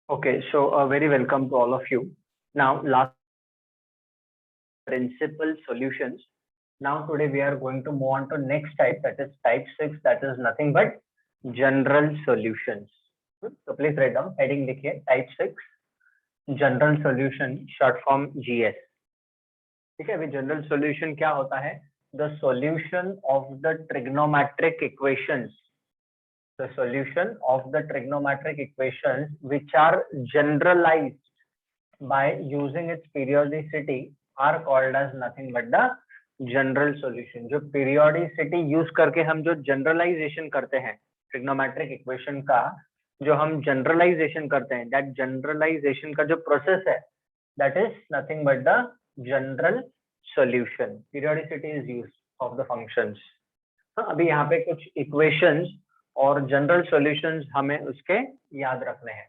Okay, so very welcome to all of you. Now, last principal solutions. Now, today we are going to move on to next type, that is type 6, that is nothing but general solutions. So please write down heading लिखिए type 6 general solution short form GS. ठीक है, अभी general solution क्या होता है? The solution of the trigonometric equations, the solution of the trigonometric equations which are generalized by using its periodicity are called as nothing but the general solution. जो periodicity use करके हम जो generalization करते हैं trigonometric equation का, जो हम generalization करते हैं, that generalization का जो process है, that is nothing but the general solution. Periodicity is used of the functions. हाँ, अभी यहाँ पे कुछ equations और जनरल सॉल्यूशंस हमें उसके याद रखने हैं.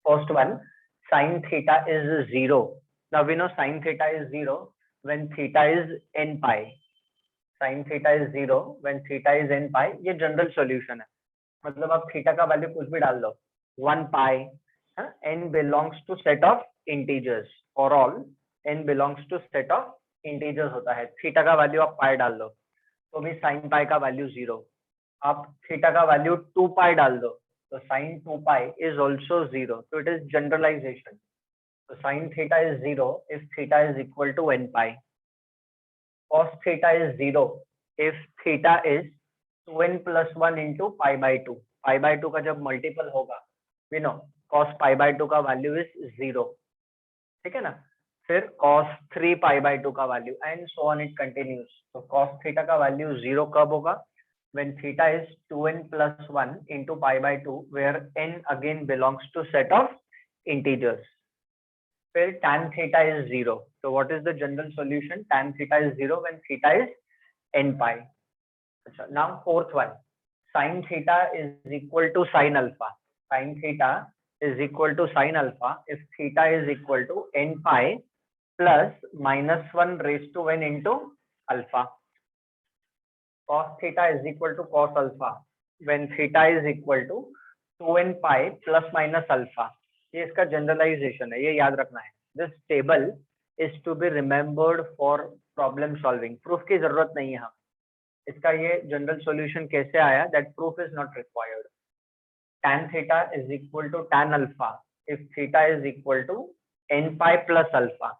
First one, sin theta is 0. Now we know sin theta is 0 when theta is n pi. sin theta is 0 when theta is n pi. ये जनरल सॉल्यूशन है, मतलब आप थीटा का वैल्यू कुछ भी डाल दो, 1 pi. n belongs to set of integers. For all n belongs to set of integers होता है. थीटा का वैल्यू आप पाई डाल दो तो भी sin pi का वैल्यू 0. आप थीटा का वैल्यू 2 पाई डाल दो तो sin 2 पाई इज ऑल्सो 0. तो इट इज जनरलाइजेशन. तो sin theta is 0 if theta is equal to n pi. cos theta is 0 if theta is 2n plus 1 into pi by 2. pi by 2 का जब multiple होगा, we know cos pi by 2 का value is 0. ठीक है ना. फिर cos 3 pi by 2 का value and so on it continues. तो cos थीटा का वैल्यू 0 कब होगा? When theta is 2n plus 1 into pi by 2, where n again belongs to set of integers. Where tan theta is 0. So what is the general solution? Tan theta is 0 when theta is n pi. Now fourth one, sin theta is equal to sin alpha. Sin theta is equal to sin alpha if theta is equal to n pi plus minus 1 raised to n into alpha. Cos theta is equal to cos alpha when theta is equal to 2n pi plus minus alpha. ये इसका generalisation है, ये याद रखना है. This table is to be remembered for problem solving. Proof की जरूरत नहीं है हमें. इसका ये जनरल सॉल्यूशन कैसे आया, that proof is not required. tan theta is equal to tan alpha if theta is equal to n pi plus alpha.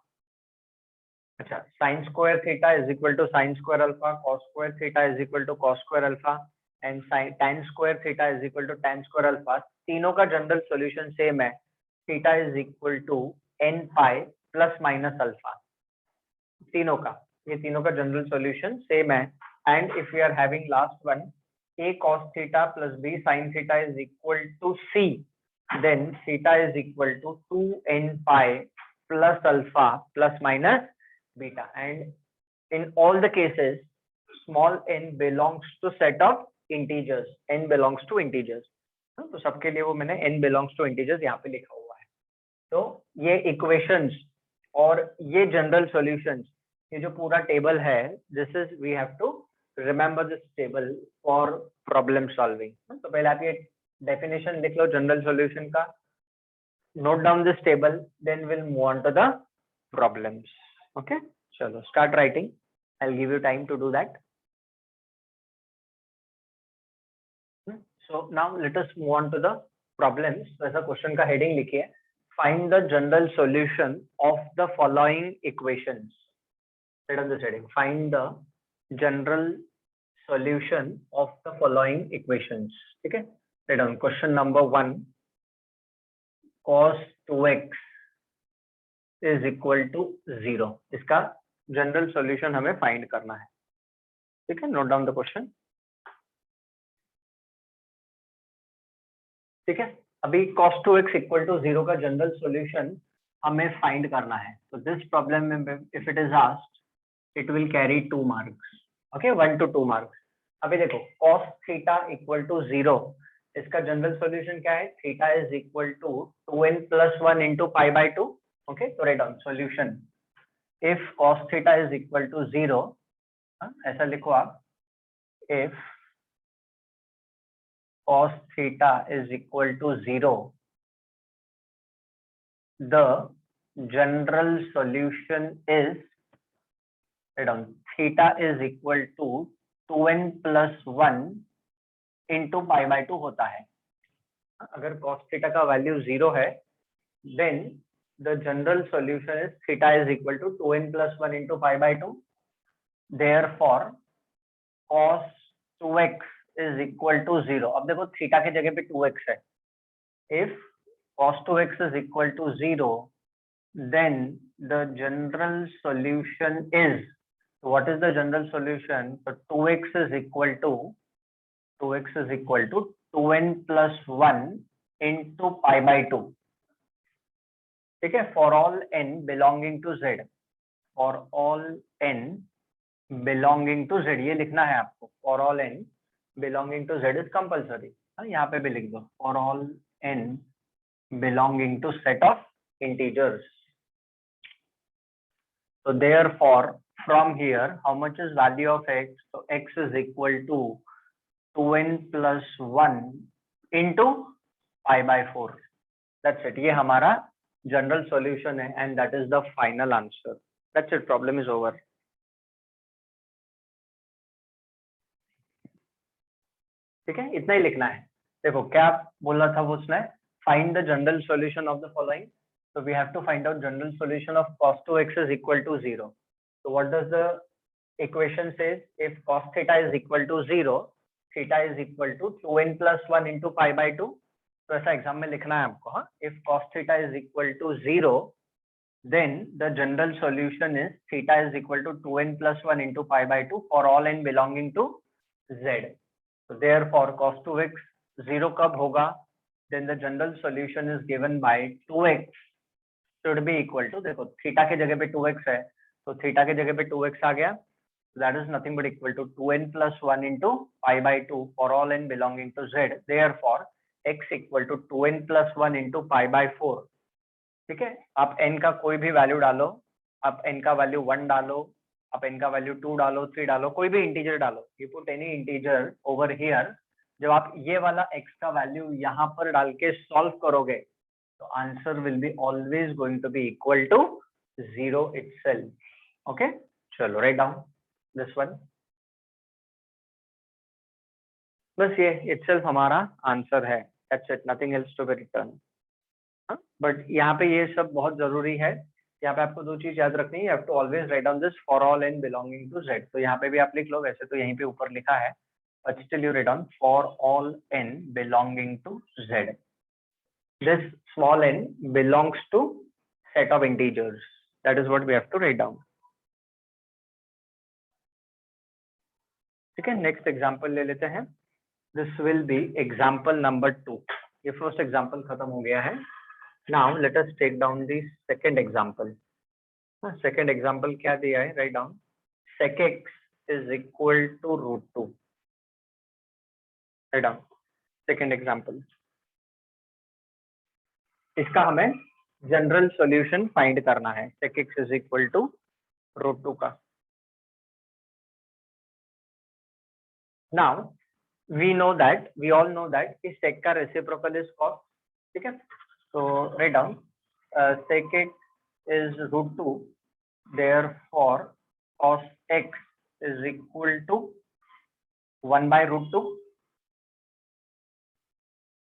अच्छा, sine square theta is equal to sine square alpha, cos square theta is equal to cos square alpha and tan square theta is equal to tan square alpha. तीनों का general solution same है. Theta is equal to n pi plus minus alpha. तीनों का, ये तीनों का general solution same है. And if we are having last one, a cos theta plus b sin theta is equal to c, then theta is equal to 2n pi plus alpha plus minus beta. And in all the cases small n belongs to set of integers. n belongs to integers. तो सबके लिए वो मैंने n belongs to integers यहाँ पे लिखा हुआ है. तो ये इक्वेशंस और ये जनरल सॉल्यूशंस, ये जो पूरा टेबल है, this is we have to remember this table for problem solving. तो पहले आप ये डेफिनेशन लिख लो जनरल सॉल्यूशन का, note down this table, then we'll move on to the problems. Okay, chalo start writing. I'll give you time to do that. So now let us move on to the problems. So ऐसा question का heading लिखिए, find the general solution of the following equations. Write on this heading, find the general solution of the following equations. ठीक है, write down question number 1, cos 2x is equal to 0. इसका general solution हमें find करना है. ठीक है, note down the question. ठीक है, अभी cos 2x equal to 0 का जनरल सॉल्यूशन हमें फाइंड करना है. तो दिस प्रॉब्लम में if it is asked, it will carry 2 marks. Okay, 1 to 2 marks. अभी देखो cos थीटा इक्वल टू 0, इसका जनरल सॉल्यूशन क्या है? Theta is equal to 2n plus 1 into pi by 2. Okay, so write down solution. If cos theta is equal to 0, ऐसा लिखो आप, if cos theta is equal to 0, the general solution is, theta is equal to 2n plus 1 into pi by 2 होता है. अगर cos theta का value 0 है, then the general solution is theta is equal to 2n plus 1 into pi by 2. Therefore cos 2x is equal to 0. अब देखो theta के जगह पे 2x है. If cos 2x is equal to 0, then the general solution is, what is the general solution? So 2x is equal to 2n plus 1 into pi by 2. ठीक है, for all n belonging to z, for all n belonging to z, ये लिखना है आपको. for all n belonging to z is compulsory. यहाँ पे भी लिख दो, for all n belonging to set of integers. So therefore from here, how much is value of x? So x is equal to 2n plus 1 into pi by 4. That's it. ये हमारा general solution है, and that is the final answer. That's it. Problem is over. ठीक है, इतना ही लिखना है. देखो क्या बोला था वो उसने, find the general solution of the following. So we have to find out general solution of cos 2x is equal to 0. So what does the equation says? If cos theta is equal to 0, theta is equal to 2n plus 1 into pi by 2. तो ऐसा exam में लिखना है आपको. हाँ, if cos theta is equal to 0, then the general solution is theta is equal to 2n plus 1 into pi by 2 for all n belonging to z. So therefore cos 2x 0 कब होगा? Then the general solution is given by 2x should be equal to, देखो theta के जगह पे 2x है, तो theta के जगह पे 2x आ गया. That is nothing but equal to 2n plus 1 into pi by 2 for all n belonging to z. Therefore x equal to 2n plus 1 into pi by 4. ठीक है, आप n का कोई भी वैल्यू डालो, आप n का वैल्यू 1 डालो, आप n का वैल्यू 2 डालो, 3 डालो, कोई भी इंटीजर डालो. You put any integer over here. जब आप ये वाला x का वैल्यू यहाँ पर डाल के सॉल्व करोगे, तो answer will be always going to be equal to 0 itself. Okay, चलो राइट डाउन दिस वन. बस ये itself हमारा आंसर है. That's it, nothing else to be written. But यहाँ पे ये सब बहुत जरूरी है. यहाँ पे आपको दो चीज याद रखनी है. You have to always write down this for all n belonging to z. तो यहाँ पे भी आप लिख लो, वैसे तो यहीं पे ऊपर लिखा है, but still you write down for all n belonging to z. This small n belongs to set of integers. That is what we have to write down. ठीक है, नेक्स्ट एग्जाम्पल ले लेते हैं. This will be example number 2. ये first example खत्म हो गया है. Now let us take down the second example. Second example क्या दिया है? Write down sec x is equal to root 2. Write down second example. इसका हमें जनरल सॉल्यूशन फाइंड करना है. sec x is equal to root 2 का. Now we know that, we all know that कि sec का reciprocal is cos. ठीक है, so write down sec x is root 2. Therefore cos x is equal to 1 by root 2.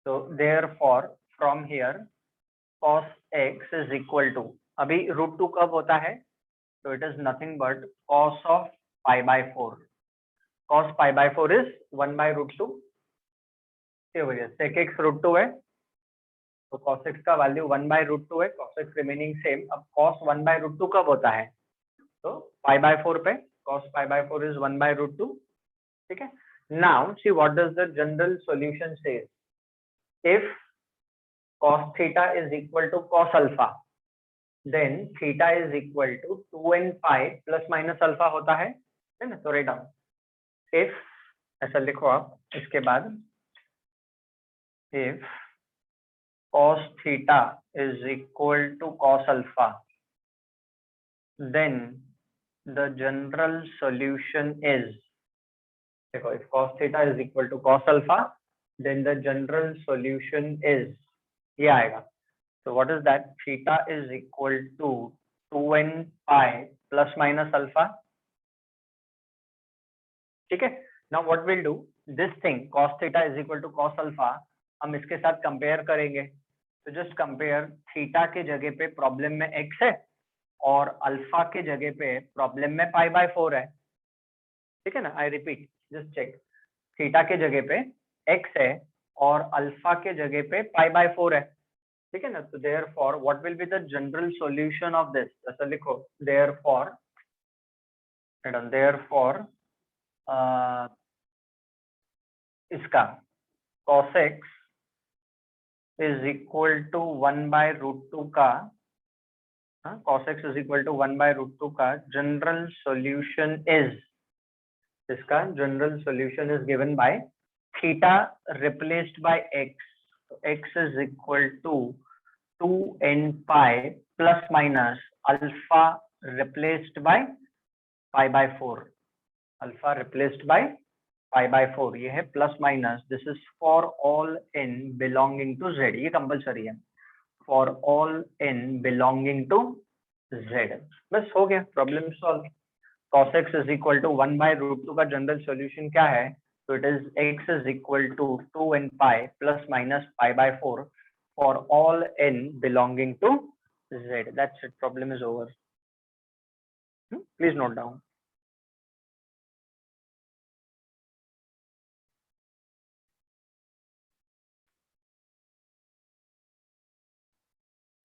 So therefore from here cos x is equal to, अभी root 2 कब होता है? So it is nothing but cos of pi by 4. cos pi by 4 is 1 by root 2. sec x root 2 है, तो cos x का value 1 by root 2 है. cos x remaining same. अब cos 1 by root 2 कब होता है? तो pi by 4 पे cos pi by 4 is 1 by root 2. ठीक है. Now see what does the general solution says. If cos theta is equal to cos alpha, then theta is equal to 2n pi plus minus alpha होता है ना. तो write down if, ऐसा लिखो आप इसके बाद, if cos theta is equal to cos alpha, then the general solution is, देखो if cos theta is equal to cos alpha, then the general solution is, ये आएगा. So what is that? Theta is equal to 2n pi plus minus alpha. ठीक है. Now what we'll do, this thing cos theta is equal to cos alpha, हम इसके साथ compare करेंगे. तो just compare, theta के जगह पे प्रॉब्लम में x है और अल्फा के जगह पे प्रॉब्लम में पाई बाय 4 है. ठीक है ना. I repeat, just check. Theta के जगह पे x है और अल्फा के जगह पे पाई बाय 4 है. ठीक है ना. तो therefore what will be the general solution of this? ऐसा लिखो, देयरफॉर इसका cos x is equal to 1 by root 2 का, cos x is equal to 1 by root 2 का जनरल सॉल्यूशन इज, इसका general solution is given by theta replaced by x. तो x is equal to 2n pi plus minus alpha replaced by pi by 4. Alpha replaced by pi by 4. ये है plus minus. This is for all n belonging to z. ये compulsory है. For all n belonging to z. बस हो गया, problem solve. cos x is equal to 1 by root 2 का general solution क्या है? तो it is x is equal to 2n pi plus minus pi by 4 for all n belonging to z. That's it. Problem is over. Please note down.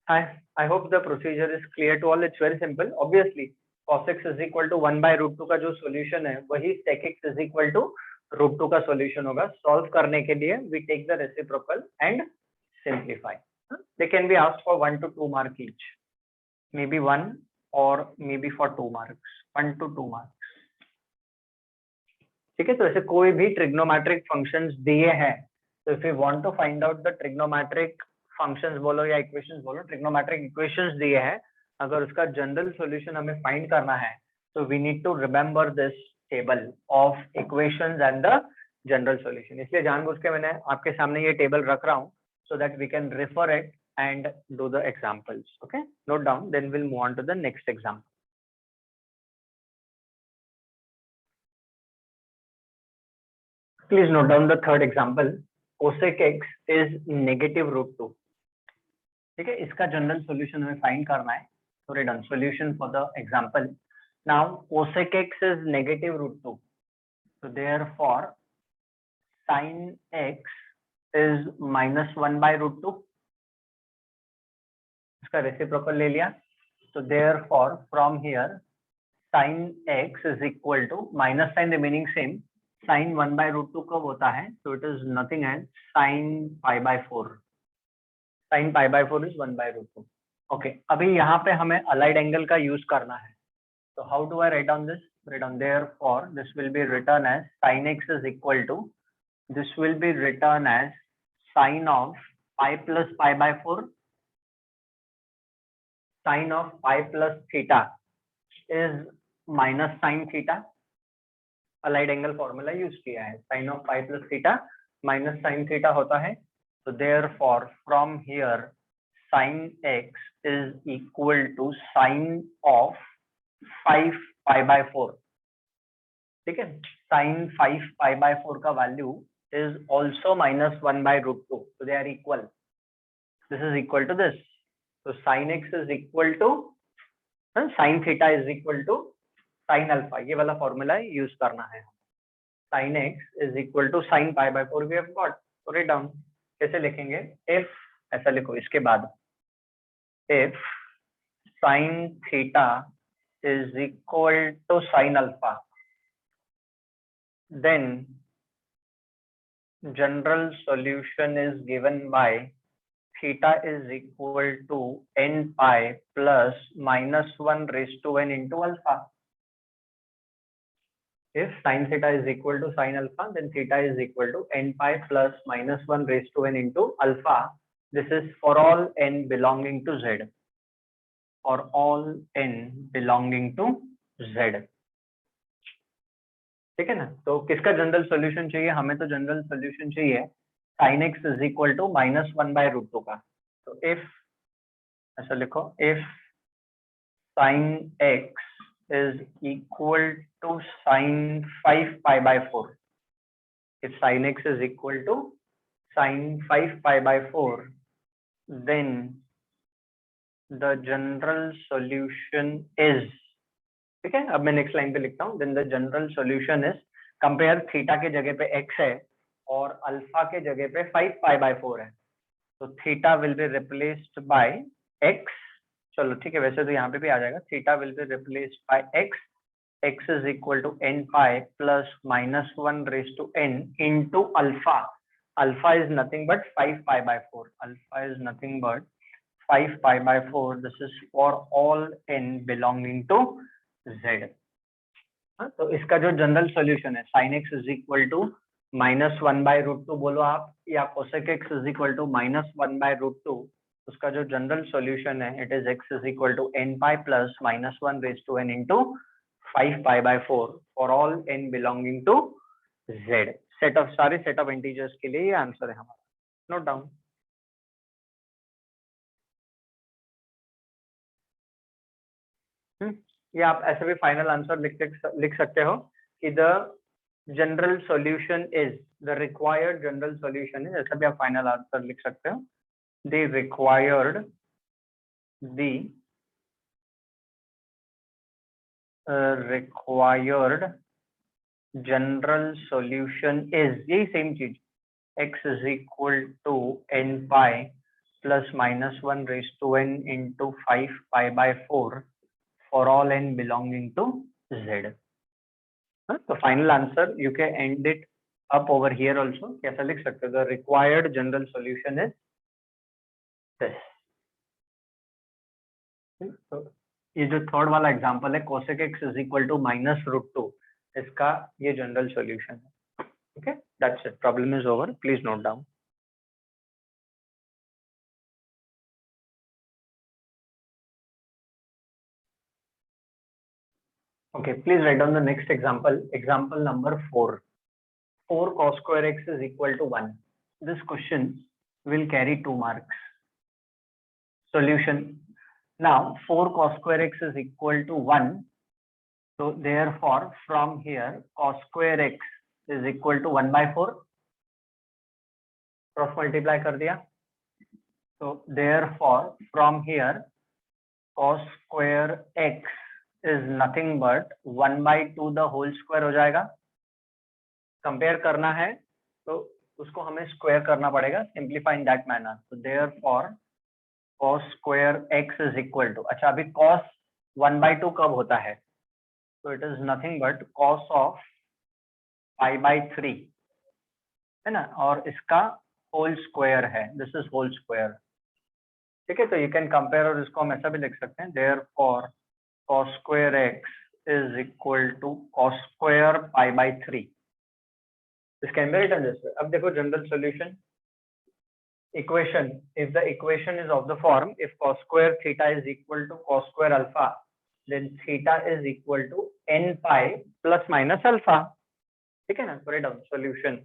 I hope the procedure is clear to all. It's very simple. Obviously, cos x is equal to 1 by root 2 का जो solution है वही sec x is equal to root 2 का solution होगा. Solve करने के लिए we take the reciprocal and simplify. They can be asked for 1 to 2 mark each. Maybe 1 or maybe for 2 marks. 1 to 2 marks. ठीक है. तो ऐसे कोई भी trigonometric functions दिए हैं, तो if you want to find out the trigonometric functions बोलो या equations बोलो, trigonometric equations दिए हैं, अगर उसका जनरल सॉल्यूशन हमें फाइंड करना है तो we need to remember this table of equations and the general solution. इसलिए जानबूझ के मैंने आपके सामने ये टेबल रख रहा हूँ so that we can refer it and do the examples. Okay, note down, then we'll move on to the next example. Please note down the third example. Cosec x is negative root 2. ठीक है. इसका general solution हमें find करना है. So we're done. Solution for the example. Now cosec x is negative root 2. So therefore sin x is minus 1 by root 2. इसका reciprocal ले लिया. So therefore from here sin x is equal to minus sign remaining same. Sin 1 by root 2 कब होता है? So it is nothing as sin pi by 4. Sin pi by 4 is 1 by root 2. Okay. अभी यहाँ पे हमें allied angle का use करना है. So how do I write down this? Write down, therefore this will be written as sin x is equal to, this will be written as sin of pi plus pi by 4. Sin of pi plus theta is minus sin theta. Allied angle formula use किया है. sin of pi plus theta minus sin theta होता है. So therefore from here sin x is equal to sin of 5 pi by 4. ठीक है. sin 5 pi by 4 का value is also minus 1 by root 2. So they are equal. This is equal to this. So sin x is equal to sin theta is equal to sin alpha. ये वाला formula use करना है. sin x is equal to sin pi by 4 we have got. So write down. कैसे लिखेंगे? If ऐसा लिखो इसके बाद, if sin theta is equal to sin alpha, then general solution is given by theta is equal to n pi plus minus 1 raised to n into alpha. If sin theta is equal to sin alpha, then theta is equal to n pi plus minus 1 raised to n into alpha. This is for all n belonging to z. For all n belonging to z. ठीक है ना. तो किसका general solution चाहिए? हमें तो general solution चाहिए sin x is equal to minus 1 by root 2 का. तो if ऐसा लिखो, if sin x is equal to sin 5 pi by 4, if sin x is equal to sin 5 pi by 4, then the general solution is, ठीक है। अब मैं next line पे लिखता हूँ, then the general solution is, compare theta के जगह पे x है और अल्फा के जगह पे 5 पाई बाय 4 है, तो theta will be replaced by x। चलो ठीक है, वैसे तो यहाँ पे भी आ जाएगा, theta will be replaced by x, x is equal to n pi plus minus 1 raise to n into alpha. Alpha is nothing but 5 pi bye 4, alpha is nothing but 5 pi by 4. This is for all n belonging to z. तो इसका जो general solution है, sin x is equal to -1/√2 बोलो आप, या cosec x is equal to -1/√2, उसका जो general solution है, it is x is equal to n pi plus -1 raise to n into 5 pi by 4 for all n belonging to z। Set of, सारे set of integers के लिए ये answer है हमारा, note down. ये आप ऐसे भी फाइनल आंसर लिख सकते हो कि the general solution is, the required general solution is, ऐसा भी आप फाइनल आंसर लिख सकते हो, the required general solution is, यही सेम चीज, x is equal to n pi plus -1 raise to n into 5 pi bye 4 for all n belonging to z. So final answer you can end it up over here also, कैसा लिख सकते हो, the required general solution is this. तो ये जो third वाला example है, cosec x is equal to -√2, इसका ये जनरल सॉल्यूशन है। Okay, that's it, problem is over, please note down. Okay, please write down the next example. Example number 4. 4 cos square x is equal to 1. This question will carry 2 marks. Solution. Now 4 cos square x is equal to 1. So therefore from here cos square x is equal to 1/4. Cross multiply कर दिया. So therefore from here cos square x is nothing but 1/2 the whole square हो जाएगा। Compare करना है तो उसको हमें square करना पड़ेगा, सिंप्लीफाई इन दैट मैनर। तो therefore cos square x is equal to, अच्छा अभी cos 1/2 कब होता है, तो it is nothing but cos of π/3 है ना, और इसका होल स्क्वायर है, दिस इज होल स्क्वायर। ठीक है, तो यू कैन कंपेयर, और इसको हम ऐसा भी लिख सकते हैं, therefore cos square x is equal to cos square π/3. This can be written this way. अब देखो general solution equation, if the equation is of the form, if cos square theta is equal to cos square alpha, then theta is equal to n pi plus minus alpha। ठीक है ना, write down solution,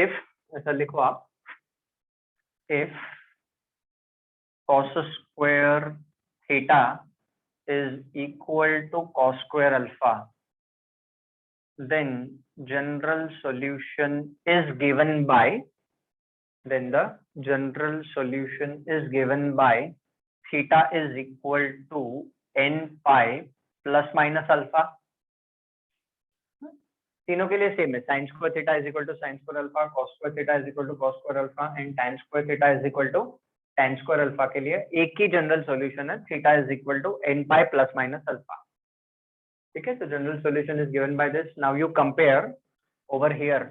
if, ऐसा लिखो आप, if cos square theta is equal to cos square alpha, then general solution is given by, then the general solution is given by theta is equal to n pi plus minus alpha। तीनों के लिए same है, sin square theta is equal to sin square alpha, cos square theta is equal to cos square alpha, and tan square theta is equal to tan square alpha के लिए एक ही general solution है, theta is equal to n pi plus minus alpha. ठीक है, तो general solution is given by this. Now you compare over here,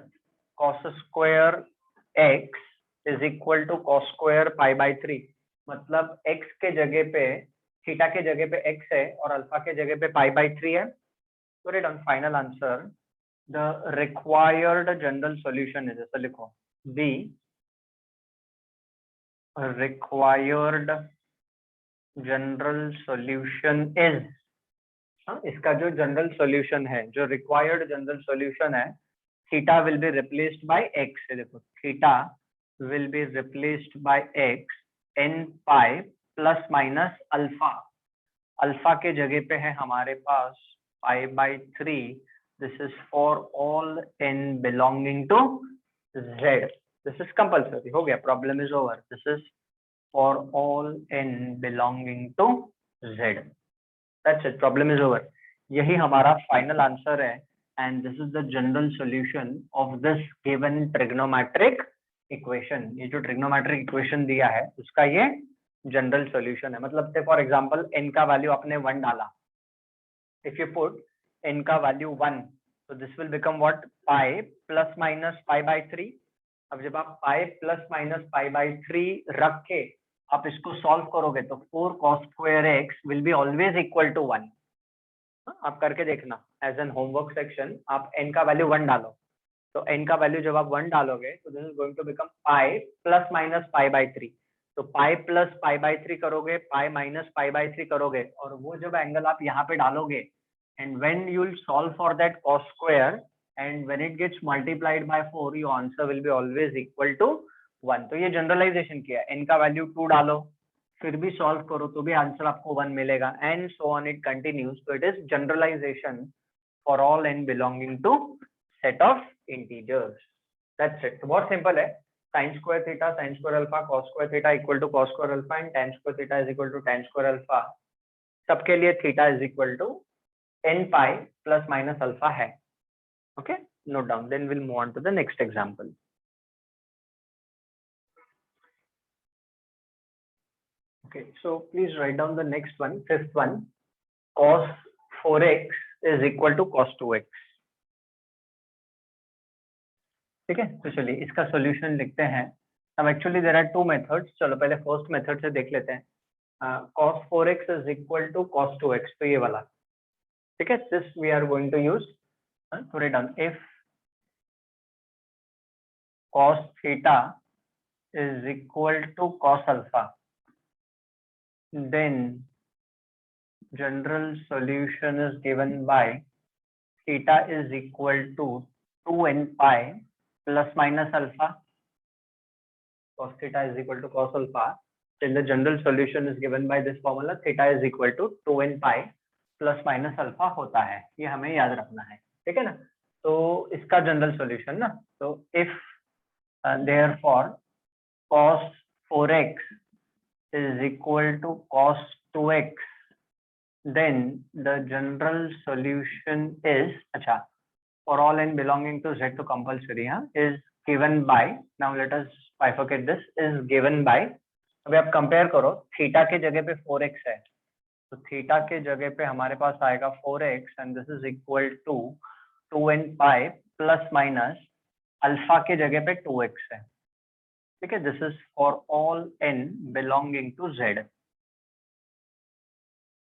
cos square x is equal to cos square π/3, मतलब x के जगह पे, theta के जगह पे x है और अल्फा के जगह पे π/3 है। तो right on final answer, the required general solution is, ऐसा लिखो, the required general solution is, इसका जो जनरल सॉल्यूशन है, जो रिक्वायर्ड जनरल सॉल्यूशन है, theta will be replaced by x, देखो theta will be replaced by x n pi plus minus alpha, alpha के जगह पे है हमारे पास π/3, this is for all n belonging to z, this is compulsory, हो गया, problem is over, this is for all n belonging to z, that's it, problem is over. यही हमारा फाइनल आंसर है and this is the general solution of this given trigonometric equation. ये जो trigonometric equation दिया है उसका ये general solution है। मतलब से फॉर एग्जांपल n का वैल्यू आपने 1 डाला, इफ यू पुट n का वैल्यू 1, तो this will become what, pi plus minus π/3। अब जब आप पाई प्लस माइनस π/3 रख के आप इसको सॉल्व करोगे तो 4 cos square x will be always equal to 1। आप करके देखना एज एन होमवर्क सेक्शन, आप n का वैल्यू 1 डालो, तो n का वैल्यू जब आप 1 डालोगे तो this is going to become pi plus minus π/3। तो पाई प्लस π/3 करोगे, पाई माइनस π/3 करोगे, और वो जब एंगल आप यहाँ पे डालोगे and when you will solve for that cos square and when it gets multiplied by 4, your answer will be always equal to 1। तो ये जनरलाइजेशन किया, n का वैल्यू 2 डालो, फिर भी सॉल्व करो तो भी आंसर आपको 1 मिलेगा, and so on it continues. तो it is generalisation for all n belonging to set of integers, that's it. तो बहुत सिंपल है, sin square theta sin square alpha cos square theta equal to cos square alpha and tan square theta is equal to tan square alpha, सबके लिए theta is equal to n pi plus minus alpha है। Okay, note down, then will move on to the next example. Okay, so please write down the next one, fifth one, cos 4x is equal to cos 2x। ठीक है, तो चलिए इसका solution लिखते हैं। अब actually there are two methods, चलो पहले फर्स्ट मेथड से देख लेते हैं। cos 4x is equal to cos 2x, तो ये वाला, ठीक है, this we are going to use. तो राइट डाउन, इफ cos थीटा is equal to cos alpha, then general solution is given by theta is equal to 2n pi plus minus alpha, cos theta is equal to cos alpha, then the general solution is given by this formula, theta is equal to 2n pi plus minus alpha होता है, ये हमें याद रखना है, ठीक है ना। तो इसका जनरल सॉल्यूशन ना, तो if therefore cos 4x is equal to cos 2x, then the general solution is, अच्छा, for all n belonging to z to compulsory, is given by, now let us bifurcate this, is given by, अभी आप compare करो, theta के जगह पे 4x है, तो theta के जगह पे हमारे पास आएगा 4x and this is equal to 2n pi plus minus alpha के जगह पे 2x है, ठीक है, this is for all n belonging to z।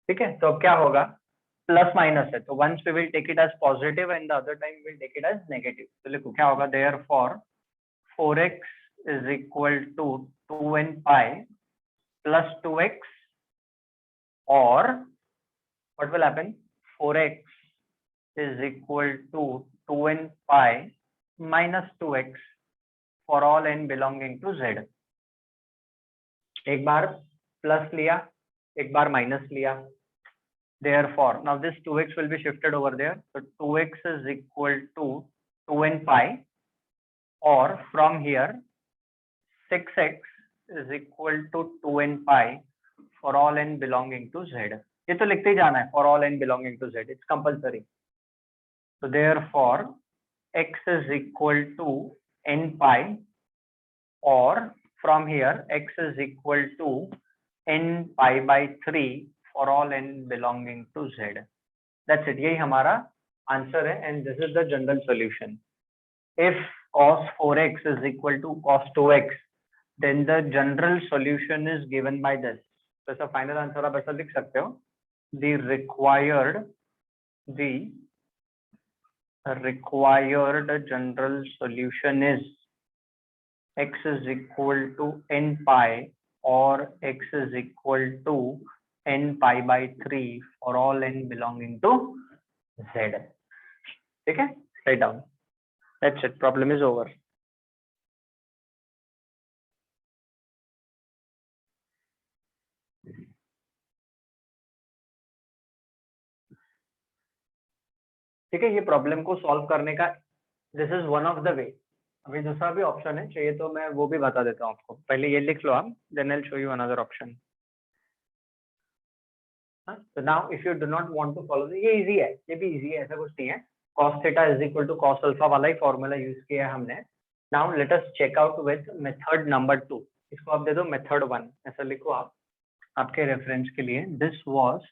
ठीक है, तो अब क्या होगा, प्लस माइनस है, तो once we will take it as positive and the other time we will take it as negative. तो लिखो क्या होगा, therefore 4x is equal to 2n pi plus 2x, or what will happen, 4x is equal to 2n pi minus 2x for all n belonging to z। एक बार plus लिया, एक बार minus लिया, therefore now this 2x will be shifted over there, so 2x is equal to 2n pi, or from here 6x is equal to 2n pi for all n belonging to z। ये तो लिखते ही जाना है, for all n belonging to z, it's compulsory। so therefore x is equal to n pi, or from here x is equal to n pi by 3 for all n belonging to z। That's it, यही हमारा answer है and this is the general solution. if cos 4x is equal to cos 2x, then the general solution is given by this। तो ऐसा final answer आप ऐसा लिख सकते हो, the required general solution is x is equal to n pi, or x is equal to n pi by 3 for all n belonging to z। ठीक है, write down, that's it, problem is over। ठीक है, ये problem को solve करने का this is one of the way. अभी दूसरा भी ऑप्शन है, चाहिए तो मैं वो भी बता देता हूँ आपको। पहले ये लिख लो आप, then I will show you another option. तो now if you do not want to follow, ये इजी है, ये भी इजी है, ऐसा कुछ नहीं है। cos theta is equal to cos alpha वाला ही फॉर्मूला यूज किया है हमने। Now let us check out with method number 2। इसको आप दे दो मेथड 1, ऐसा लिखो आप आपके रेफरेंस के लिए। दिस वाज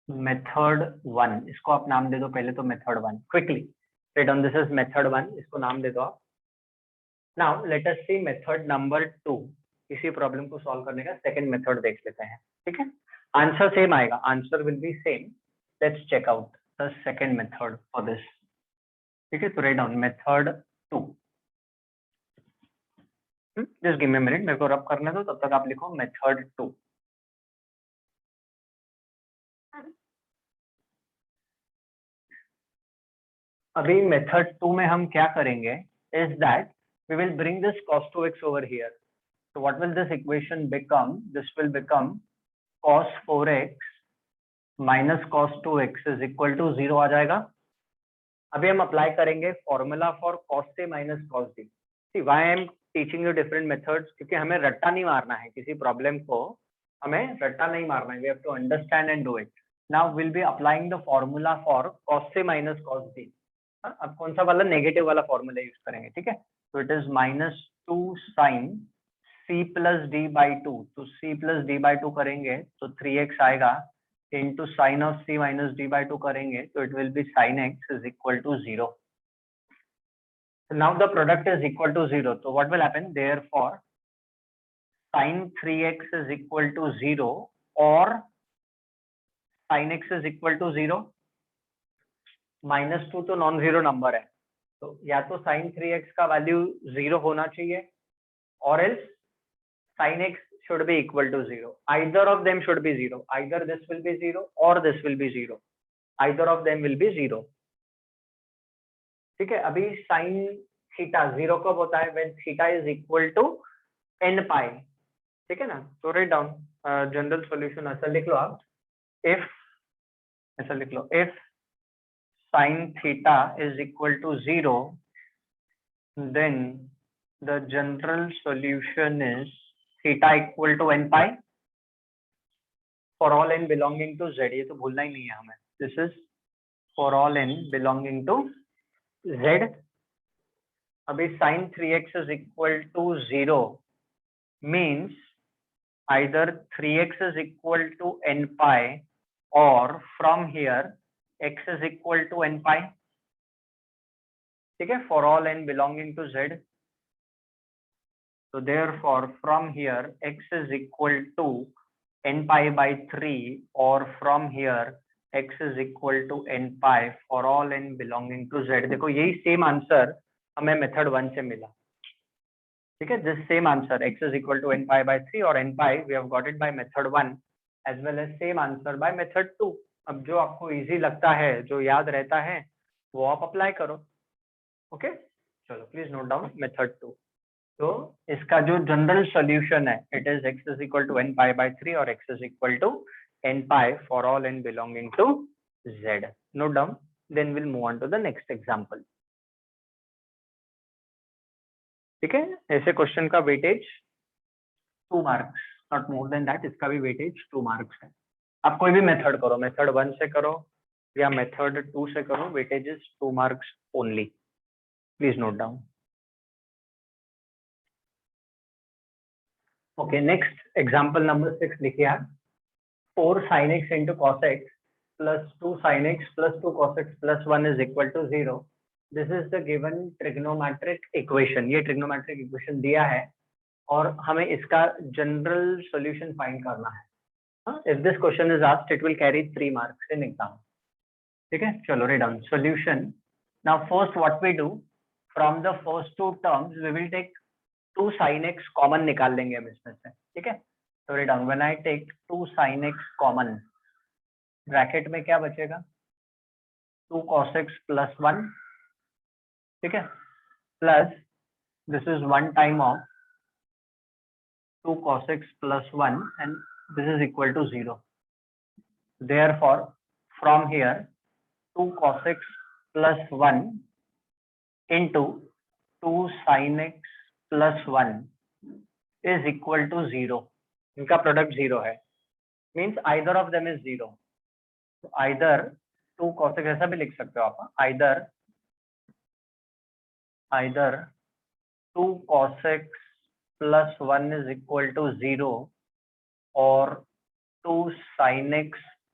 मेथड 1, इसको आप नाम दे दो पहले तो method 1। Quickly right down, this is method 1, इसको नाम दे दो आप। नाउ लेट अस सी मेथड नंबर 2। इसी प्रॉब्लम को सॉल्व करने का सेकंड मेथड देख लेते हैं, ठीक है। आंसर सेम आएगा, answer will be same. Let's check out the second method for this, ठीक है। तो write down method 2, just give me minute, मेरे को रब करने दो, तब तक आप लिखो मेथड 2। अभी मेथड 2 में हम क्या करेंगे is that we will bring this cos 2x over here. So what will this equation become? This will become cos 4x minus cos 2x is equal to 0 आ जाएगा। अभी हम अप्लाई करेंगे formula for cos a minus cos b। See why I am teaching you different methods, क्योंकि हमें रट्टा नहीं मारना है किसी प्रॉब्लम को, हमें रट्टा नहीं मारना है। We have to understand and do it. Now we'll be applying the formula for cos a minus cos b। अब कौन सा वाला, नेगेटिव वाला फॉर्मूला यूज करेंगे, ठीक है। तो it is -2 sin c plus D by 2। तो c प्लस डी बाई 2 करेंगे तो 3x आएगा, into sine of c minus d by 2 करेंगे तो it will be sin x is equal to 0। Now the product is equal to 0, तो what will happen, therefore sin 3x is equal to 0 और sin x is equal to 0। -2 तो non zero number है, तो या तो sin 3x का value 0 होना चाहिए और else sin x should be equal to 0. Either of them should be 0. Either this will be 0 or this will be 0. Either of them will be 0. ठीक है। अभी sin थीटा 0 कब होता है, when theta is equal to n pi, ठीक है ना। तो राइट डाउन जनरल सॉल्यूशन ऐसा लिख लो आप, if ऐसा लिख लो, if sin theta is equal to 0, then the general solution is theta equal to n pi for all n belonging to z। ये तो भूलना ही नहीं है हमें, this is for all n belonging to z। अभी sin 3x is equal to 0 means either 3x is equal to n pi or from here x is equal to n pi, ठीक है, for all n belonging to z। So therefore from here x is equal to n pi by 3 or from here x is equal to n pi for all n belonging to z। देखो यही same answer हमें method 1 से मिला, ठीक है। This same answer x is equal to n pi by 3 और n pi we have got it by method 1 as well as same answer by method 2। अब जो आपको इजी लगता है, जो याद रहता है, वो आप अप्लाई करो। ओके चलो प्लीज नोट डाउन मेथड 2। तो इसका जो जनरल सॉल्यूशन है it is x is equal to n pi by 3 और x is equal to n pi for all n belonging to z। Note down, then we'll move on to the next example। ठीक है, ऐसे question का weightage 2 marks, not more than that. इसका भी weightage 2 marks है। आप कोई भी मेथड करो, मेथड 1 से करो या मेथड 2 से करो, weightage is 2 marks only. Please note down. Okay next example number 6 लिखिए आप। 4 sin x into cos x plus 2 sin x plus 2 cos x plus 1 is equal to 0। This is the given trigonometric equation. ये trigonometric equation दिया है और हमें इसका general solution find करना है। If this question is asked, it will carry 3 marks in exam। ठीक है, चलो write down solution। Now first what we do, from the first two terms we will take 2 sin x common निकाल लेंगे हम इसमें से, ठीक है। तो write down when I take 2 sin x common, bracket में क्या बचेगा, 2 cos x plus 1, ठीक है, plus this is 1 time of 2 cos x plus 1 and this is equal to 0। Therefore from here 2 cos x plus 1 into 2 sin x plus 1 is equal to 0. इनका product 0 है, means either of them is 0. Either 2 cos x, ऐसा भी लिख सकते हो आप, either 2 cos x plus 1 is equal to 0 or 2 sin x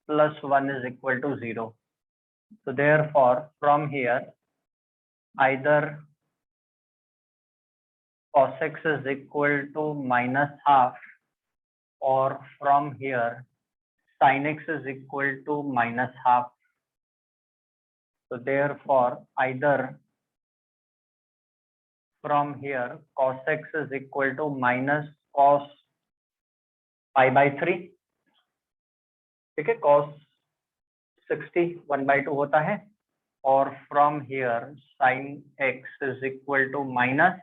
plus 1 is equal to 0. So therefore from here either cos x is equal to minus half or from here sin x is equal to minus half. So therefore either from here cos x is equal to minus cos pi by 3. ठीक है, cos 60 1/2 होता है, और from here sin x is equal to minus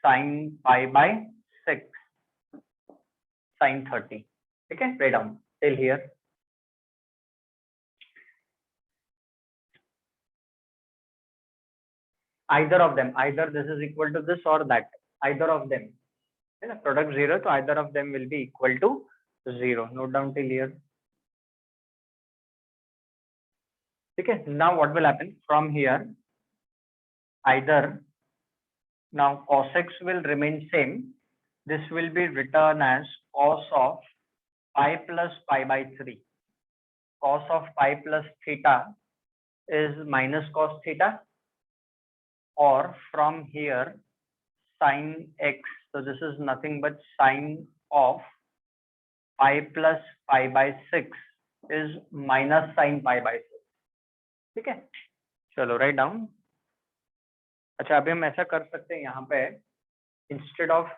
sin pi by 6 sin 30. ठीक है, write down till here. Either of them, either this is equal to this or that, either of them, है ना, product 0, तो either of them will be equal to 0. Note down till here. ठीक है, now what will happen from here, either now cos x will remain same, this will be written as cos of pi plus pi by 3. Cos of pi plus theta is minus cos theta, or from here sin x, so this is nothing but sin of pi plus pi by 6 is minus sin pi by 6. ठीक है, चलो write down. अच्छा, अभी हम ऐसा कर सकते हैं, यहाँ पे instead of